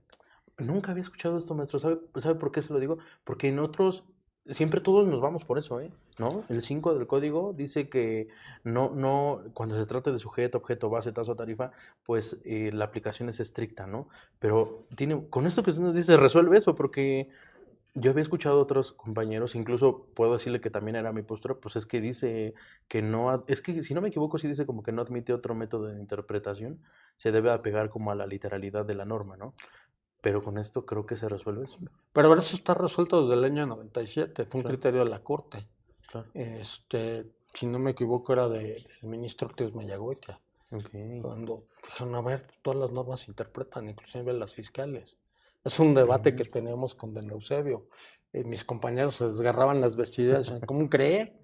Nunca había escuchado esto, maestro. ¿Sabe por qué se lo digo? Porque en otros, siempre todos nos vamos por eso, ¿eh? ¿No? El 5 del código dice que cuando se trata de sujeto, objeto, base, tasa o tarifa, pues la aplicación es estricta, ¿no? Pero con esto que usted nos dice, resuelve eso, porque yo había escuchado a otros compañeros, incluso puedo decirle que también era mi postura, pues es que dice que no, es que si no me equivoco, sí dice como que no admite otro método de interpretación, se debe apegar como a la literalidad de la norma, ¿no? Pero con esto creo que se resuelve eso. Pero eso está resuelto desde el año 97, fue un Claro, criterio de la Corte. claro. Si no me equivoco, era del ministro Ortiz Mayagoitia, Ok. cuando dijeron, a ver, todas las normas se interpretan, inclusive las fiscales. Es un debate Ujú. que tenemos con Don Eusebio. Mis compañeros se desgarraban las vestiduras y decían, ¿cómo cree?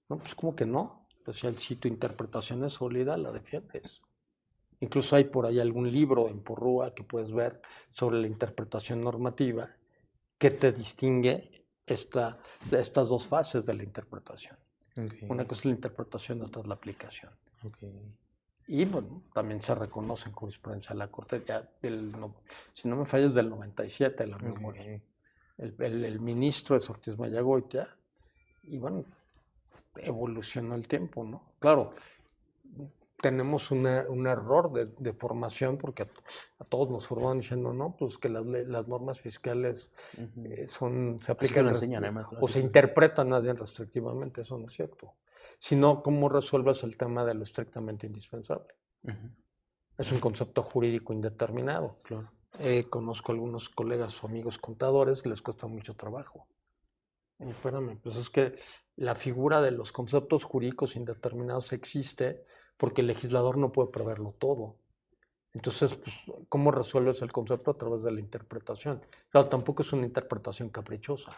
No, pues ¿cómo que no? Pues si tu interpretación es sólida, la defiendes. Incluso hay por ahí algún libro en Porrúa que puedes ver sobre la interpretación normativa que te distingue estas dos fases de la interpretación. Ok, Una cosa es la interpretación, otra es la aplicación. ok, Y bueno, también se reconoce en jurisprudencia de la Corte, si no me fallas, del 97 la memoria. ok. El ministro es Ortiz Mayagoitia, y bueno, evolucionó el tiempo, ¿no? Claro, tenemos un error de formación porque a todos nos formaron diciendo, no, pues que las normas fiscales Ujú. se Así que aplican lo enseñan, maestro, o así se que lo enseñan. interpretan más bien restrictivamente, eso no es cierto. Sino, ¿cómo resuelves el tema de lo estrictamente indispensable? Ujú. Es un concepto jurídico indeterminado. Claro. Conozco algunos colegas o amigos contadores que les cuesta mucho trabajo. Espérame, pues es que la figura de los conceptos jurídicos indeterminados existe porque el legislador no puede preverlo todo. Entonces, pues, ¿cómo resuelves el concepto? A través de la interpretación. Claro, tampoco es una interpretación caprichosa.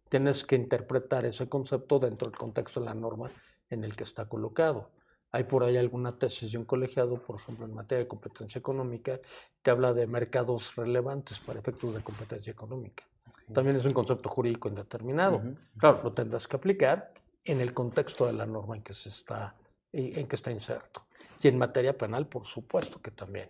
Tienes que interpretar ese concepto dentro del contexto de la norma en el que está colocado. Hay por ahí alguna tesis de un colegiado, por ejemplo, en materia de competencia económica, que habla de mercados relevantes para efectos de competencia económica. Ok. También es un concepto jurídico indeterminado. Ujú, ujú. Claro, lo tendrás que aplicar en el contexto de la norma en que está inserto. Y en materia penal, por supuesto que también.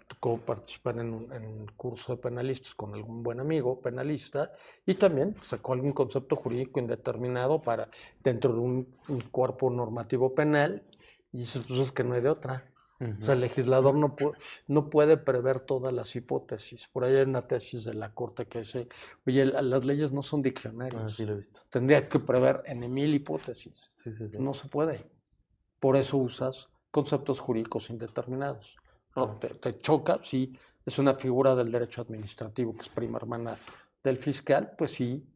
Tocó participar en un curso de penalistas con algún buen amigo penalista y también sacó algún concepto jurídico indeterminado para dentro de un cuerpo normativo penal y dice, pues es que no hay de otra. O sea, el legislador no puede prever todas las hipótesis. Por ahí hay una tesis de la Corte que dice, oye, las leyes no son diccionarios. Sí lo he visto. Tendría que prever en 1000 hipótesis. Sí. No se puede. Por eso usas conceptos jurídicos indeterminados. No, te choca, sí, es una figura del derecho administrativo que es prima hermana del fiscal, pues sí,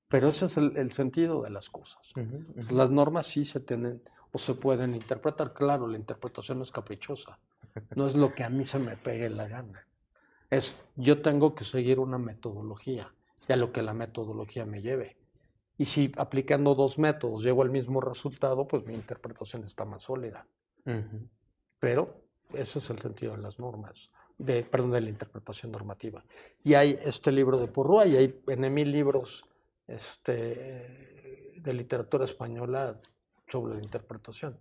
pero ese es el sentido de las cosas. Las normas sí se tienen o se pueden interpretar, claro, la interpretación no es caprichosa, no es lo que a mí se me pegue la gana, yo tengo que seguir una metodología y a lo que la metodología me lleve. Y si aplicando 2 métodos llego al mismo resultado, pues mi interpretación está más sólida. Pero ese es el sentido de las normas, de la interpretación normativa. Y hay este libro de Porrúa y hay en 1000 libros de literatura española sobre la interpretación.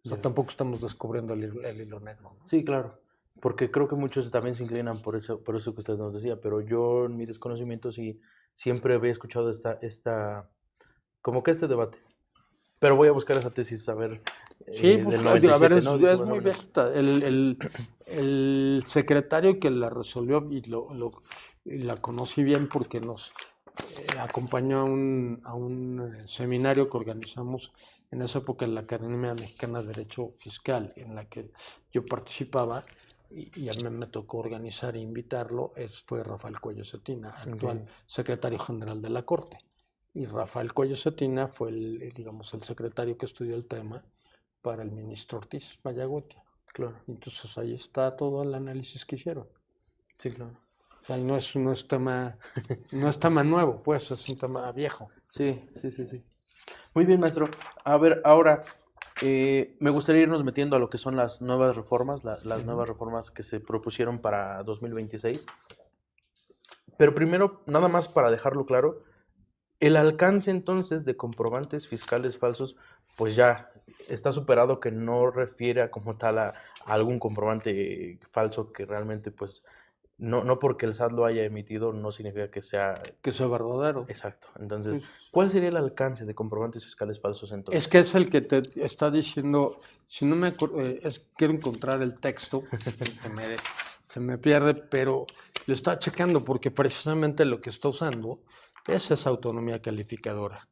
O sea, tampoco estamos descubriendo el hilo negro, ¿no? Sí, claro, porque creo que muchos también se inclinan por eso que usted nos decía, pero yo en mi desconocimiento sí siempre había escuchado como que este debate. Pero voy a buscar esa tesis, a ver, Sí, del pues, 97, a ver, es, ¿no? Dice es más o muy menos. besta. El secretario que la resolvió, y la conocí bien porque nos acompañó a un seminario que organizamos en esa época en la Academia Mexicana de Derecho Fiscal, en la que yo participaba, y a mí me tocó organizar e invitarlo, fue Rafael Cuello Cetina, actual secretario general de la Corte. Y Rafael Cuello Cetina fue digamos, el secretario que estudió el tema para el ministro Ortiz Vallaguti. Claro. Entonces ahí está todo el análisis que hicieron. Sí, claro. O sea, no es tema nuevo, pues es un tema viejo. Sí. Muy bien, maestro. A ver, ahora me gustaría irnos metiendo a lo que son las nuevas reformas, las nuevas reformas que se propusieron para 2026. Pero primero, nada más para dejarlo claro, el alcance entonces de comprobantes fiscales falsos, pues ya está superado, que no refiere como tal a algún comprobante falso que realmente pues no porque el SAT lo haya emitido no significa que sea verdadero. exacto. Entonces, ¿cuál sería el alcance de comprobantes fiscales falsos entonces? Es que es el que te está diciendo, si no me acuerdo, quiero encontrar el texto, se me pierde, pero lo está checando porque precisamente lo que está usando es esa autonomía calificadora,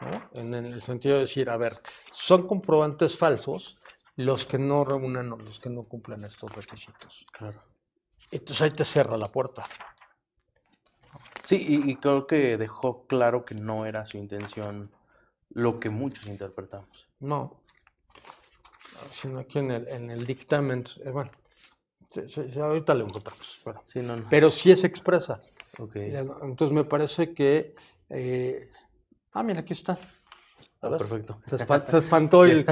¿no? En el sentido de decir, a ver, son comprobantes falsos los que no reúnan o los que no cumplen estos requisitos. Claro. Entonces ahí te cierra la puerta. Sí, y creo que dejó claro que no era su intención lo que muchos interpretamos. No, sino aquí en el dictamen, bueno, ahorita lo encontramos, Sí, no. pero sí es expresa. Okay. Entonces me parece que... mira, aquí está. Perfecto. Se espantó Sí.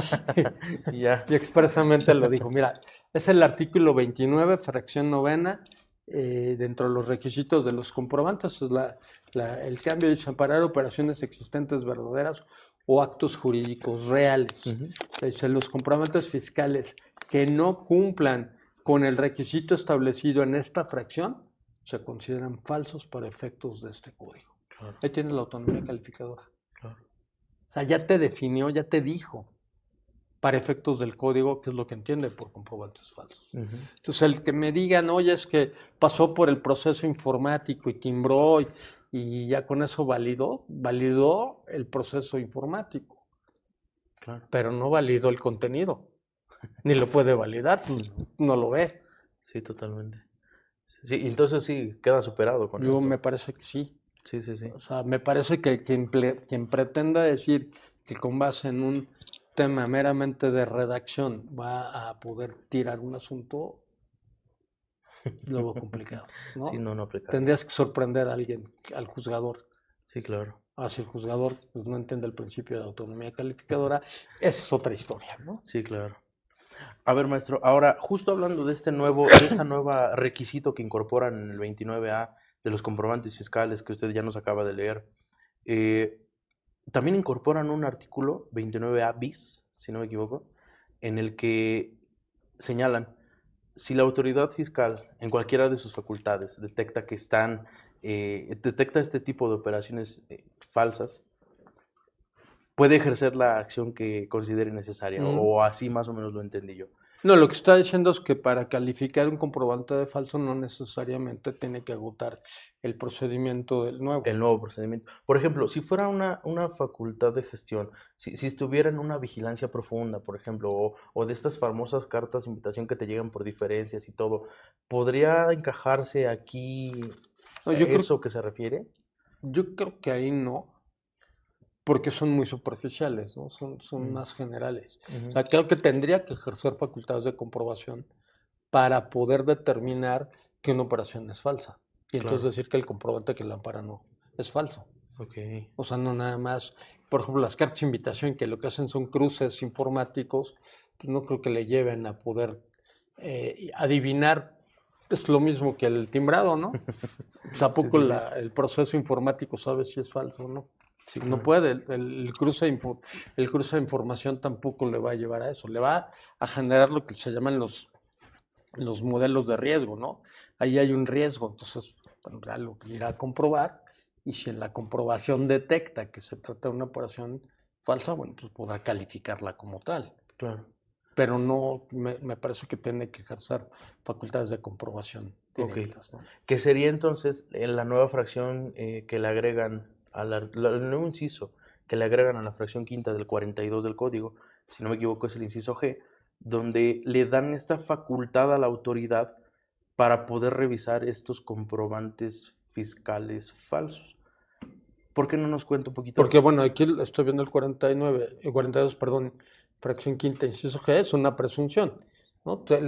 Ya. y expresamente lo dijo. Mira, es el artículo 29, fracción novena, dentro de los requisitos de los comprobantes. El cambio dice amparar operaciones existentes verdaderas o actos jurídicos reales. Dice, los comprobantes fiscales que no cumplan con el requisito establecido en esta fracción se consideran falsos para efectos de este código. Claro. Ahí tienes la autonomía calificadora. Claro. O sea, ya te definió, ya te dijo, para efectos del código, qué es lo que entiende por comprobantes falsos. Entonces, el que me digan, oye, es que pasó por el proceso informático y timbró y ya con eso validó el proceso informático. Claro. Pero no validó el contenido. Ni lo puede validar, pues no lo ve. Sí, totalmente. Sí, entonces sí, queda superado con esto. Me parece que sí. Sí. O sea, me parece que quien pretenda decir que con base en un tema meramente de redacción va a poder tirar un asunto, lo veo complicado, ¿no? Sí, no aplica. Tendrías que sorprender a alguien, al juzgador. Sí, claro. Si el juzgador pues, no entiende el principio de autonomía calificadora, es otra historia, ¿no? Sí, claro. A ver, maestro, ahora, justo hablando de esta nueva requisito que incorporan en el 29A de los comprobantes fiscales que usted ya nos acaba de leer, también incorporan un artículo 29A bis, si no me equivoco, en el que señalan, si la autoridad fiscal en cualquiera de sus facultades detecta que detecta este tipo de operaciones falsas, puede ejercer la acción que considere necesaria, Mm. o así más o menos lo entendí yo. No, lo que está diciendo es que para calificar un comprobante de falso no necesariamente tiene que agotar el procedimiento del nuevo. El nuevo procedimiento. Por ejemplo, si fuera una facultad de gestión, si estuviera en una vigilancia profunda, por ejemplo, o de estas famosas cartas de invitación que te llegan por diferencias y todo, ¿podría encajarse aquí No, a eso que se refiere? yo creo que ahí no, porque son muy superficiales, ¿no? Son Mm, más generales. O ujú, sea, creo que tendría que ejercer facultades de comprobación para poder determinar que una operación es falsa. Y entonces claro, decir que el comprobante que la ampara no es falso. ok, O sea, no nada más, por ejemplo, las cartas de invitación que lo que hacen son cruces informáticos, pues no creo que le lleven a poder adivinar. Es lo mismo que el timbrado, ¿no? Pues, ¿a sí, poco sí, sí, el proceso informático sabe si es falso o no? sí, Pues no claro, puede, el cruce de información tampoco le va a llevar a eso, le va a generar lo que se llaman los modelos de riesgo, ¿no? Ahí hay un riesgo, entonces bueno, ya lo irá a comprobar y si en la comprobación detecta que se trata de una operación falsa, bueno, pues podrá calificarla como tal, claro, pero no, me parece que tiene que ejercer facultades de comprobación ok. directas, ¿no? Que sería entonces la nueva fracción que le agregan el nuevo inciso que le agregan a la fracción quinta del 42 del código, si no me equivoco es el inciso G, donde le dan esta facultad a la autoridad para poder revisar estos comprobantes fiscales falsos. ¿Por qué no nos cuenta un poquito? Porque bueno, aquí estoy viendo el 49, el 42, perdón, fracción quinta, inciso G, es una presunción, ¿no? Claro,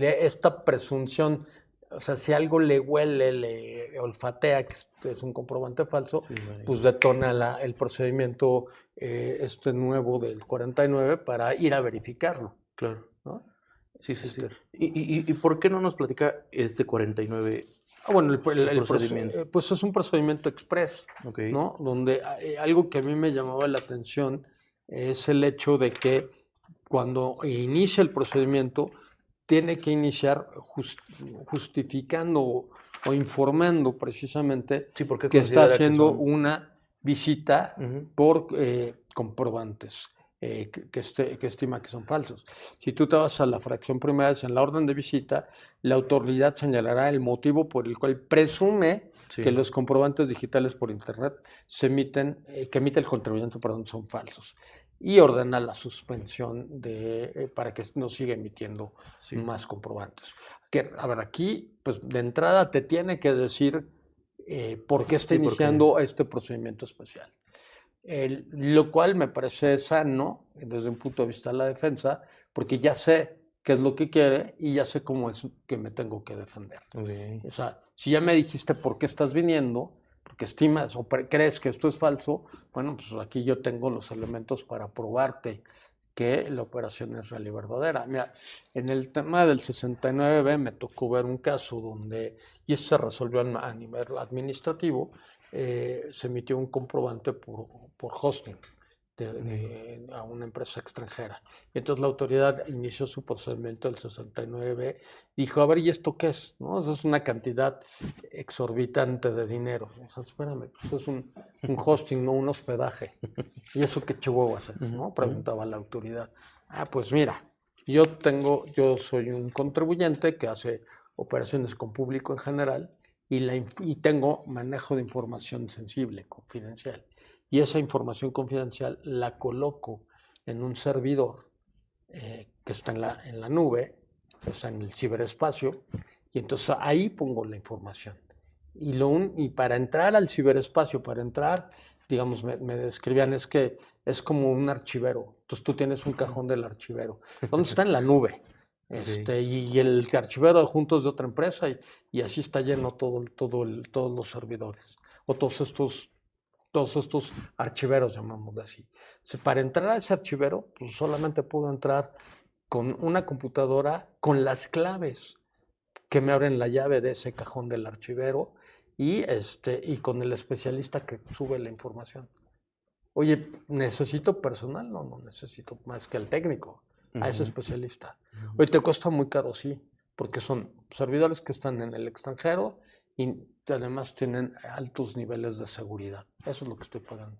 Esta presunción, o sea, si algo le huele, le olfatea que es un comprobante falso, sí, vale, pues detona el procedimiento este nuevo del 49 para ir a verificarlo, claro. ¿no? Sí, sí, sí. Este, ¿Y por qué no nos platica este 49, bueno, su procedimiento? pues es un procedimiento express, Ok, ¿no? Donde algo que a mí me llamaba la atención es el hecho de que cuando inicia el procedimiento tiene que iniciar justificando o informando precisamente sí, ¿por qué que está considera que haciendo son? una visita Ujú, por comprobantes que estima que son falsos. Si tú te vas a la fracción primera, en la orden de visita, la autoridad señalará el motivo por el cual presume que sí, los comprobantes digitales por Internet que emite el contribuyente, perdón, son falsos. Y ordena la suspensión para que no siga emitiendo sí, más comprobantes. A ver, aquí, pues de entrada te tiene que decir por qué está sí, porque, iniciando este procedimiento especial. Lo cual me parece sano desde un punto de vista de la defensa, porque ya sé qué es lo que quiere y ya sé cómo es que me tengo que defender. ok, O sea, si ya me dijiste por qué estás viniendo, porque estimas o crees que esto es falso, bueno, pues aquí yo tengo los elementos para probarte que la operación es real y verdadera. Mira, en el tema del 69B me tocó ver un caso donde, y eso se resolvió a nivel administrativo, se emitió un comprobante por hosting mm, a una empresa extranjera. Y entonces la autoridad inició su procedimiento del 69B, dijo, a ver, ¿y esto qué es? ¿No? Eso es una cantidad exorbitante de dinero. Dijo, espérame, pues es un hosting, no un hospedaje. ¿Y eso qué chihuahuas es? ujú, ¿No? ujú, Preguntaba la autoridad. Ah, pues mira, yo soy un contribuyente que hace operaciones con público en general y tengo manejo de información sensible, confidencial. Y esa información confidencial la coloco en un servidor que está en la nube, o sea, en el ciberespacio, y entonces ahí pongo la información. Y para entrar al ciberespacio, para entrar, digamos, me describían, es que es como un archivero. Entonces tú tienes un cajón del archivero. ¿Dónde está? En la nube. ok, Y el archivero adjunto es de otra empresa y así está lleno todos los servidores. O todos estos archiveros, llamamos así. Para entrar a ese archivero, pues solamente puedo entrar con una computadora con las claves que me abren la llave de ese cajón del archivero y con el especialista que sube la información. Oye, ¿necesito personal? No, no necesito más que el técnico, a ese Ujú, especialista. ujú. Oye, te cuesta muy caro, sí, porque son servidores que están en el extranjero y además tienen altos niveles de seguridad. Eso es lo que estoy pagando.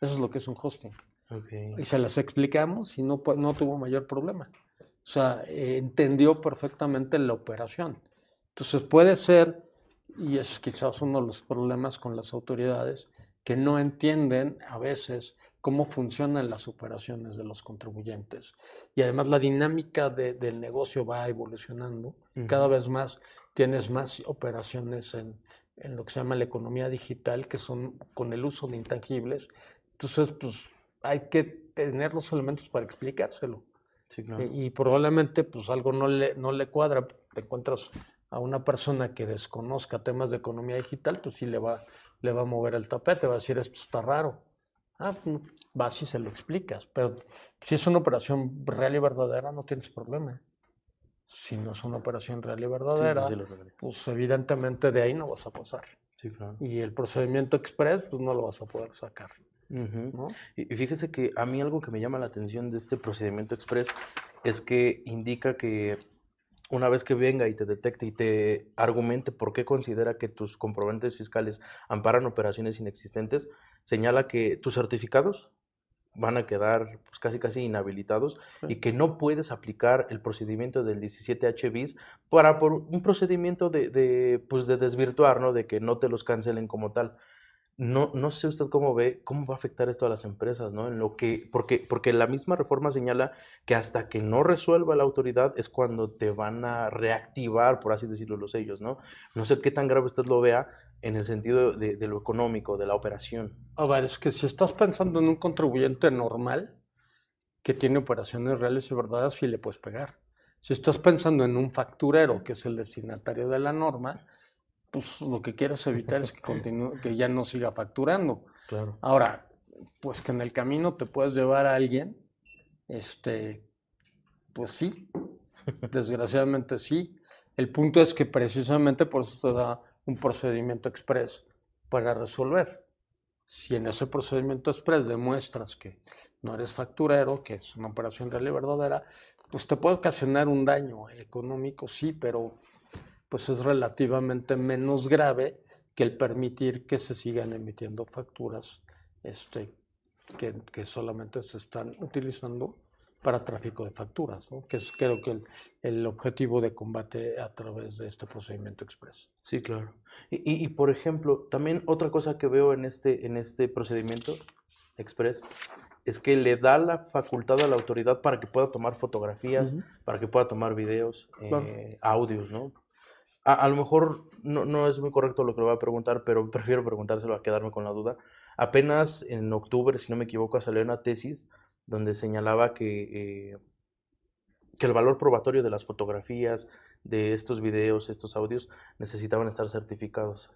Eso es lo que es un hosting. Ok. Y se las explicamos y no, no tuvo mayor problema. O sea, entendió perfectamente la operación. Entonces puede ser, y es quizás uno de los problemas con las autoridades, que no entienden a veces cómo funcionan las operaciones de los contribuyentes. Y además la dinámica del negocio va evolucionando. Cada Ujú. vez más tienes más operaciones en lo que se llama la economía digital, que son con el uso de intangibles. Entonces, pues hay que tener los elementos para explicárselo. Sí, claro. Y probablemente pues algo no le cuadra. Te encuentras a una persona que desconozca temas de economía digital, pues sí le va a mover el tapete, va a decir esto está raro. Ah, pues, vas y se lo explicas. Pero si es una operación real y verdadera, no tienes problema. Si no es una operación real y Sí, pues sí verdadera, lo lograrías. pues evidentemente de ahí no vas a pasar. Sí, claro. Y el procedimiento express, pues no lo vas a poder sacar, Ujú. ¿no? Y fíjese que a mí algo que me llama la atención de este procedimiento express es que indica que una vez que venga y te detecte y te argumente por qué considera que tus comprobantes fiscales amparan operaciones inexistentes, señala que tus certificados van a quedar pues, casi casi inhabilitados y Sí. que no puedes aplicar el procedimiento del 17H bis para por un procedimiento pues, de desvirtuar, ¿no? De que no te los cancelen como tal. No sé usted cómo ve, cómo va a afectar esto a las empresas, ¿no? En lo que, porque la misma reforma señala que hasta que no resuelva la autoridad es cuando te van a reactivar, por así decirlo, los sellos, ¿no? No sé qué tan grave usted lo vea en el sentido de lo económico, de la operación. A ver, es que si estás pensando en un contribuyente normal que tiene operaciones reales y verdaderas, sí le puedes pegar. Si estás pensando en un facturero, que es el destinatario de la norma, pues lo que quieres evitar es que continúe, que ya no siga facturando. Claro. Ahora, pues que en el camino te puedes llevar a alguien, pues sí, desgraciadamente sí. El punto es que precisamente por eso te da un procedimiento express para resolver. Si en ese procedimiento express demuestras que no eres facturero, que es una operación real y verdadera, pues te puede ocasionar un daño económico, sí, pero pues es relativamente menos grave que el permitir que se sigan emitiendo facturas que solamente se están utilizando para tráfico de facturas, ¿no? Que es creo que el objetivo de combate a través de este procedimiento express. Sí, claro. Por ejemplo, también otra cosa que veo en este procedimiento express es que le da la facultad a la autoridad para que pueda tomar fotografías, Ujú, para que pueda tomar videos, claro. audios, ¿no? A lo mejor no es muy correcto lo que le voy a preguntar, pero prefiero preguntárselo a quedarme con la duda. Apenas en octubre, si no me equivoco, salió una tesis donde señalaba que el valor probatorio de las fotografías, de estos videos, estos audios, necesitaban estar certificados.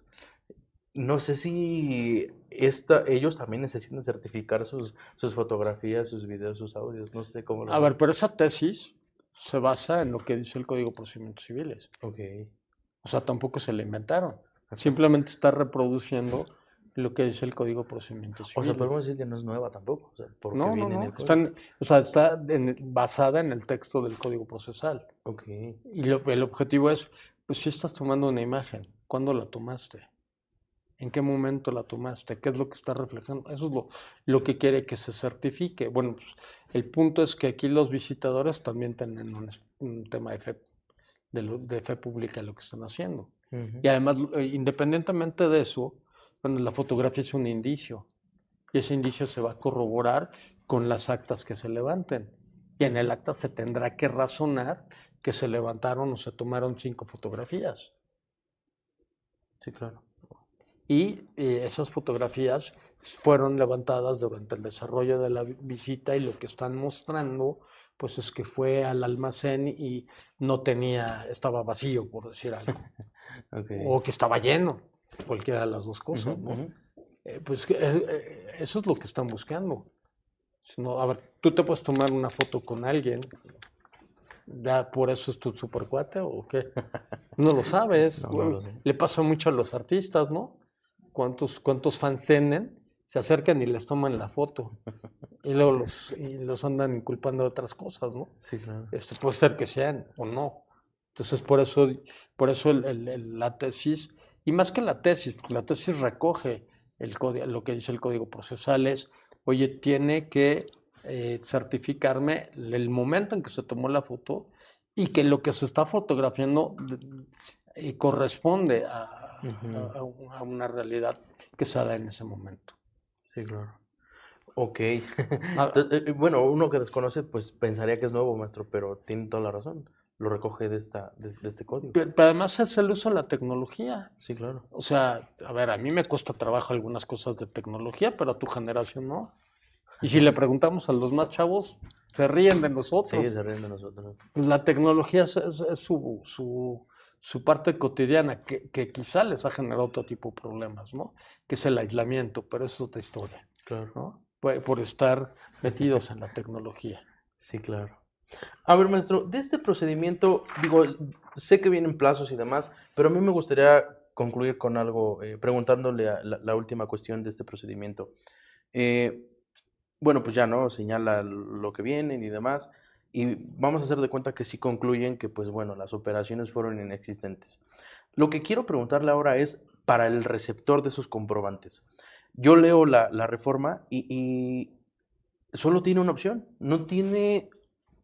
No sé si ellos también necesitan certificar sus fotografías, sus videos, sus audios. No sé cómo lo A ve. ver, pero esa tesis se basa en lo que dice el Código de Procedimientos Civiles. Ok. O sea, tampoco se la inventaron. Simplemente está reproduciendo lo que dice el Código de Procedimientos O sea, podemos Civiles. decir que no es nueva tampoco, o sea, porque No, no, viene en el no. código. O sea, está basada en el texto del Código Procesal. Ok. Y el objetivo es, pues si estás tomando una imagen, ¿cuándo la tomaste? ¿En qué momento la tomaste? ¿Qué es lo que está reflejando? Eso es lo que quiere que se certifique. Bueno, pues, el punto es que aquí los visitadores también tienen un tema de fe, de fe pública en lo que están haciendo. Ujú. Y además, independientemente de eso, bueno, la fotografía es un indicio. Y ese indicio se va a corroborar con las actas que se levanten. Y en el Ujú. acta se tendrá que razonar que se levantaron o se tomaron 5 fotografías. Sí, claro. Y esas fotografías fueron levantadas durante el desarrollo de la visita y lo que están mostrando pues es que fue al almacén y no tenía, estaba vacío, por decir algo, Ok. o que estaba lleno, cualquiera de las dos Ujú, cosas, ¿no? ujú. Pues eso es lo que están buscando. No, a ver, tú te puedes tomar una foto con alguien, ya por eso es tu supercuate o qué. No lo sabes. No, no lo sé. Le pasa mucho a los artistas, ¿no? ¿Cuántos fans tienen? se acercan y les toman la foto y luego los andan inculpando de otras cosas, ¿no? Sí, claro. Puede ser que sean o no. Entonces, por eso la tesis, y más que la tesis, porque la tesis recoge el código, lo que dice el código procesal es, oye, tiene que certificarme el momento en que se tomó la foto y que lo que se está fotografiando corresponde a una realidad que se da en ese momento. Sí, claro. Ok. Ah, Entonces, bueno, uno que desconoce, pues pensaría que es nuevo, maestro, pero tiene toda la razón. Lo recoge de este código. pero además es el uso de la tecnología. Sí, claro. O sea, a ver, a mí me cuesta trabajo algunas cosas de tecnología, pero a tu generación no. Y si le preguntamos a los más chavos, se ríen de Sí, nosotros. se ríen de nosotros. Pues la tecnología es su parte cotidiana, que quizá les ha generado otro tipo de problemas, ¿no? Que es el aislamiento, pero eso es otra historia, Claro. ¿no? Por estar metidos en la tecnología. Sí, claro. A ver, maestro, de este procedimiento, digo, sé que vienen plazos y demás, pero a mí me gustaría concluir con algo, preguntándole a la última cuestión de este procedimiento. Eh, bueno, pues ya, ¿no? Señala lo que vienen y demás, y vamos a hacer de cuenta que sí concluyen que, pues bueno, las operaciones fueron inexistentes. Lo que quiero preguntarle ahora es para el receptor de esos comprobantes. Yo leo la reforma y solo tiene una opción, no tiene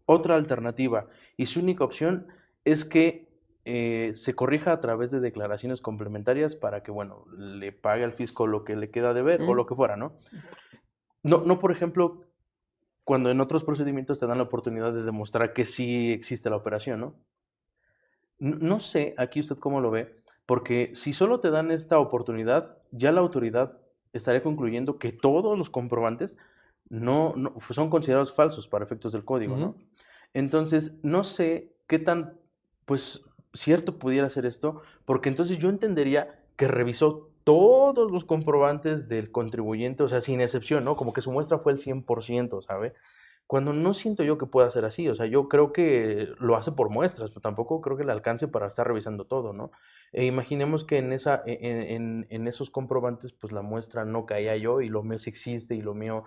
otra alternativa. Y su única opción es que se corrija a través de declaraciones complementarias para que, bueno, le pague al fisco lo que le queda de ver o ¿Mm? lo que fuera, ¿no? No, no, por ejemplo, cuando en otros procedimientos te dan la oportunidad de demostrar que sí existe la operación, ¿no? No sé, aquí usted cómo lo ve, porque si solo te dan esta oportunidad, ya la autoridad estaría concluyendo que todos los comprobantes no son considerados falsos para efectos del código, Ujú. ¿no? Entonces, no sé qué tan, pues, cierto pudiera ser esto, porque entonces yo entendería que revisó todos los comprobantes del contribuyente, o sea, sin excepción, ¿no? Como que su muestra fue el 100%, ¿sabe? Cuando no siento yo que pueda ser así, o sea, yo creo que lo hace por muestras, pero tampoco creo que le alcance para estar revisando todo, ¿no? Imaginemos que en en esos comprobantes, pues la muestra no caía yo y lo mío sí existe y lo mío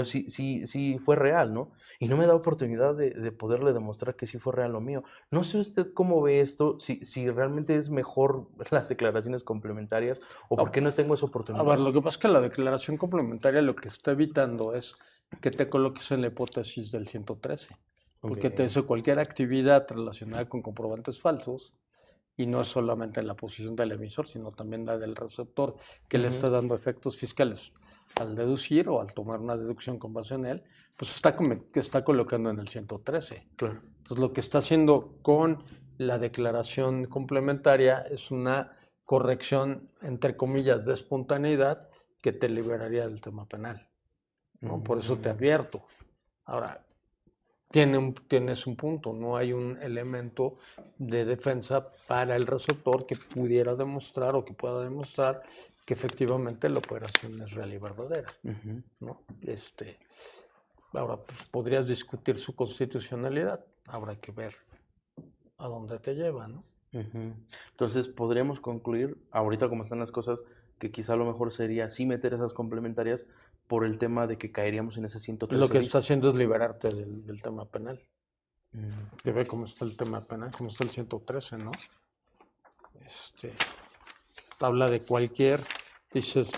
sí fue real, ¿no? Y no me da oportunidad de poderle demostrar que sí fue real lo mío. No sé usted cómo ve esto, si realmente es mejor las declaraciones complementarias o A, por qué no tengo esa a ver, oportunidad. lo que pasa es que la declaración complementaria lo que está evitando es que te coloques en la hipótesis del 113, Ok. porque te dice cualquier actividad relacionada con comprobantes falsos, y no es solamente en la posición del emisor, sino también la del receptor, que le Ujú, está dando efectos fiscales. Al deducir o al tomar una deducción con base en él, pues que está colocando en el 113. claro. Entonces, lo que está haciendo con la declaración complementaria es una corrección, entre comillas, de espontaneidad que te liberaría del tema penal, ¿no? Por eso te Mm, advierto. Ahora, tienes un punto, no hay un elemento de defensa para el receptor que pudiera demostrar o que pueda demostrar que efectivamente la operación es real y verdadera, ujú. ¿no? Ahora, pues, podrías discutir su constitucionalidad, habrá que ver a dónde te lleva, ¿no? Ujú. Entonces, podríamos concluir, ahorita como están las cosas, que quizá lo mejor sería sí meter esas complementarias por el tema de que caeríamos en ese Lo 113 que está bis. haciendo es liberarte del tema penal. Mm, Te ve cómo está el tema penal, cómo está el 113, ¿no? Este, habla de cualquier, dices,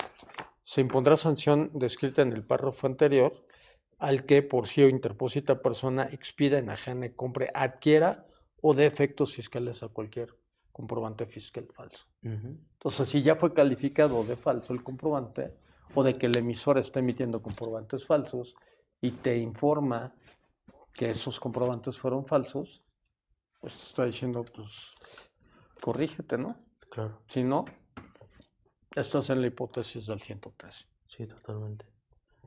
se impondrá sanción descrita en el párrafo anterior al que por sí o interpósita persona expida, enajene, compre, adquiera o dé efectos fiscales a cualquier comprobante fiscal falso. ujú, Entonces, si ya fue calificado de falso el comprobante o de que el emisor está emitiendo comprobantes falsos y te informa que esos comprobantes fueron falsos, pues te está diciendo, pues, corrígete, ¿no? claro, Si no, estás en la hipótesis del 113 sí, totalmente.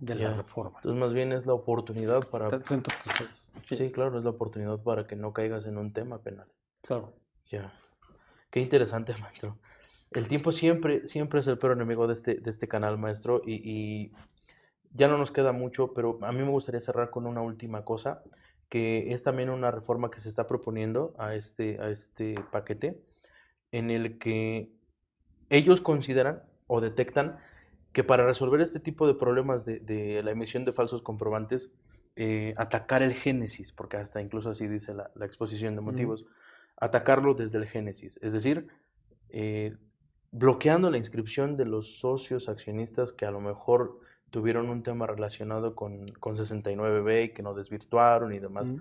de la Ya. reforma. Entonces, más bien es la oportunidad para, 113, sí, sí, claro, es la oportunidad para que no caigas en un tema penal. claro. Ya. Qué interesante, maestro. El tiempo siempre es el peor enemigo de este canal, maestro, y ya no nos queda mucho, pero a mí me gustaría cerrar con una última cosa, que es también una reforma que se está proponiendo a este paquete, en el que ellos consideran o detectan que para resolver este tipo de problemas de la emisión de falsos comprobantes, atacar el génesis, porque hasta incluso así dice la exposición de motivos, atacarlo desde el génesis, es decir, eh, bloqueando la inscripción de los socios accionistas que a lo mejor tuvieron un tema relacionado con 69B y que no desvirtuaron y demás. Mm.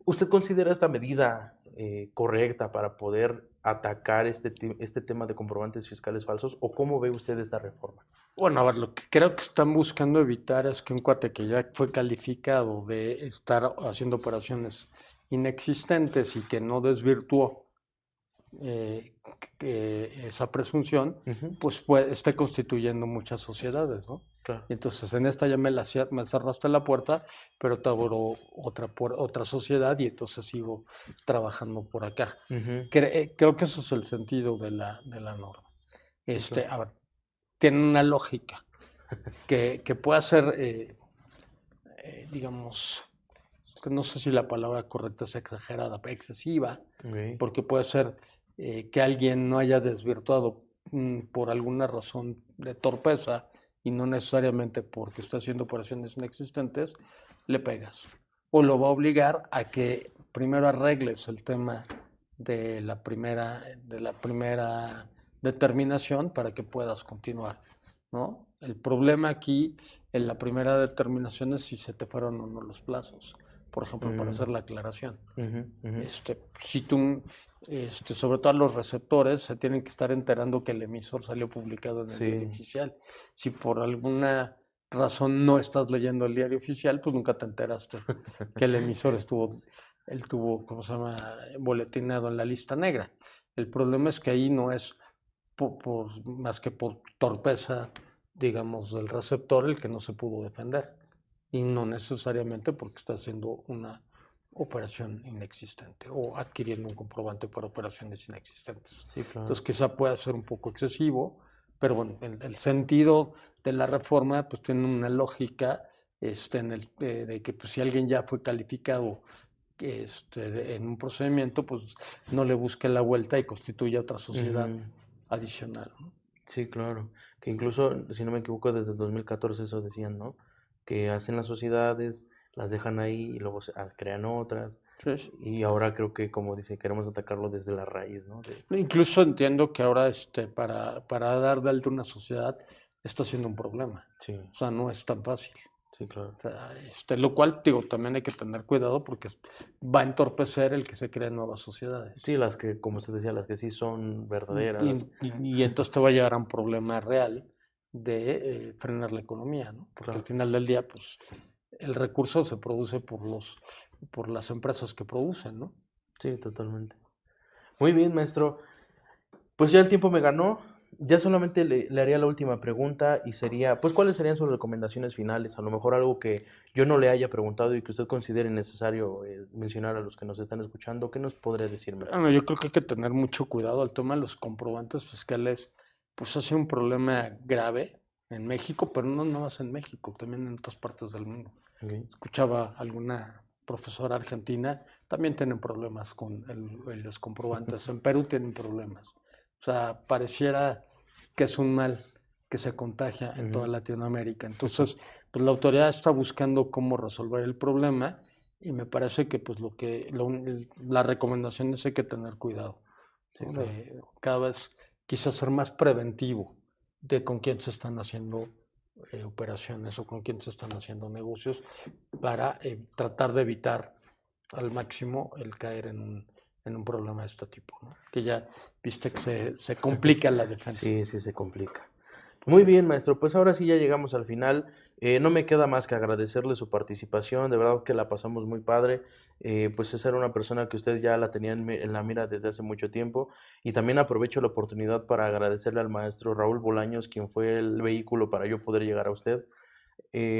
¿Usted considera esta medida correcta para poder atacar este tema de comprobantes fiscales falsos o cómo ve usted esta reforma? Bueno, a ver, lo que creo que están buscando evitar es que un cuate que ya fue calificado de estar haciendo operaciones inexistentes y que no desvirtuó eh, esa presunción, Ujú, pues esté constituyendo muchas sociedades, ¿no? claro. Y entonces en esta ya me cerraste la puerta, pero te abro otra sociedad y entonces sigo trabajando por acá. Ujú, Creo que ese es el sentido de la norma. sí, claro. A ver, tiene una lógica que pueda ser, digamos, que no sé si la palabra correcta es exagerada, excesiva, Ok. porque puede ser que alguien no haya desvirtuado por alguna razón de torpeza y no necesariamente porque está haciendo operaciones inexistentes, le pegas. O lo va a obligar a que primero arregles el tema de la primera determinación para que puedas continuar, ¿no? El problema aquí en la primera determinación es si se te fueron o no los plazos, por ejemplo, para Mm, hacer la aclaración. ujú, ujú. Si tú, sobre todo los receptores, se tienen que estar enterando que el emisor salió publicado en el diario Sí, oficial. Si por alguna razón no estás leyendo el diario oficial, pues nunca te enteraste que el emisor él tuvo, ¿cómo se llama?, boletinado en la lista negra. El problema es que ahí no es más que por torpeza, digamos, del receptor el que no se pudo defender. Y no necesariamente porque está haciendo una operación inexistente o adquiriendo un comprobante para operaciones inexistentes. sí, claro. Entonces, quizá pueda ser un poco excesivo, pero bueno, el sentido de la reforma pues tiene una lógica de que pues, si alguien ya fue calificado en un procedimiento, pues no le busque la vuelta y constituya otra sociedad Ujú, adicional, ¿no? sí, claro. Que incluso, si no me equivoco, desde 2014 eso decían, ¿no? Que hacen las sociedades, las dejan ahí y luego crean otras. Sí, sí. Y ahora creo que, como dice, queremos atacarlo desde la raíz, ¿no? Incluso entiendo que ahora para dar de alta una sociedad está siendo un problema. Sí, O sea, no es tan fácil. sí, claro. O sea, lo cual, digo, también hay que tener cuidado porque va a entorpecer el que se creen nuevas sociedades. Sí, las que, como usted decía, las que sí son Y, verdaderas, y entonces te va a llegar a un problema real de frenar la economía, ¿no? Porque al claro. final del día, pues, el recurso se produce por las empresas que producen, ¿no? Sí, totalmente. Muy bien, maestro. Pues ya el tiempo me ganó. Ya solamente le haría la última pregunta y sería, pues, ¿cuáles serían sus recomendaciones finales? A lo mejor algo que yo no le haya preguntado y que usted considere necesario mencionar a los que nos están escuchando. ¿Qué nos podría decir, maestro? Bueno, yo creo que hay que tener mucho cuidado al tema de los comprobantes fiscales, pues ha sido un problema grave en México, pero no más en México, también en otras partes del mundo. Ok. Escuchaba alguna profesora argentina, también tienen problemas con los comprobantes. En Perú tienen problemas. O sea, pareciera que es un mal que se contagia en toda Ujú. Latinoamérica. Entonces, pues la autoridad está buscando cómo resolver el problema y me parece que pues la recomendación es hay que tener cuidado, Sí, ¿no? claro. Cada vez quizás ser más preventivo de con quién se están haciendo operaciones o con quién se están haciendo negocios para tratar de evitar al máximo el caer en un problema de este tipo, ¿no? Que ya viste que se complica la defensa. Sí, sí se complica. Muy bien, maestro. Pues ahora sí ya llegamos al final. No me queda más que agradecerle su participación. De verdad que la pasamos muy padre. Pues esa era una persona que usted ya la tenía en la mira desde hace mucho tiempo. Y también aprovecho la oportunidad para agradecerle al maestro Raúl Bolaños, quien fue el vehículo para yo poder llegar a usted.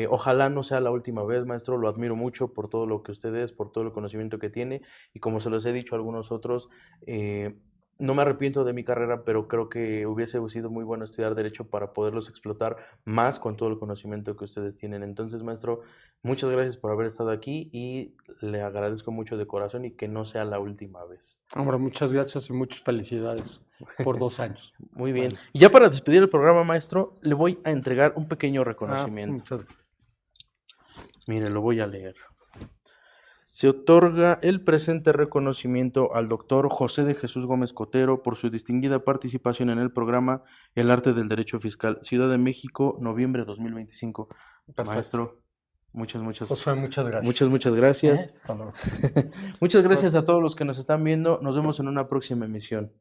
Ojalá no sea la última vez, maestro. Lo admiro mucho por todo lo que usted es, por todo el conocimiento que tiene. Y como se los he dicho a algunos otros, no me arrepiento de mi carrera, pero creo que hubiese sido muy bueno estudiar derecho para poderlos explotar más con todo el conocimiento que ustedes tienen. Entonces, maestro, muchas gracias por haber estado aquí y le agradezco mucho de corazón y que no sea la última vez. Hombre, muchas gracias y muchas felicidades por 2 años. Muy bien. Vale. Y ya para despedir el programa, maestro, le voy a entregar un pequeño Ah, reconocimiento. muchas Mire, lo voy a leer. Se otorga el presente reconocimiento al doctor José de Jesús Gómez Cotero por su distinguida participación en el programa El Arte del Derecho Fiscal, Ciudad de México, noviembre 2025. Perfecto. Maestro, muchas Josué, muchas gracias. muchas gracias. Hasta luego. Muchas gracias a todos los que nos están viendo. Nos vemos en una próxima emisión.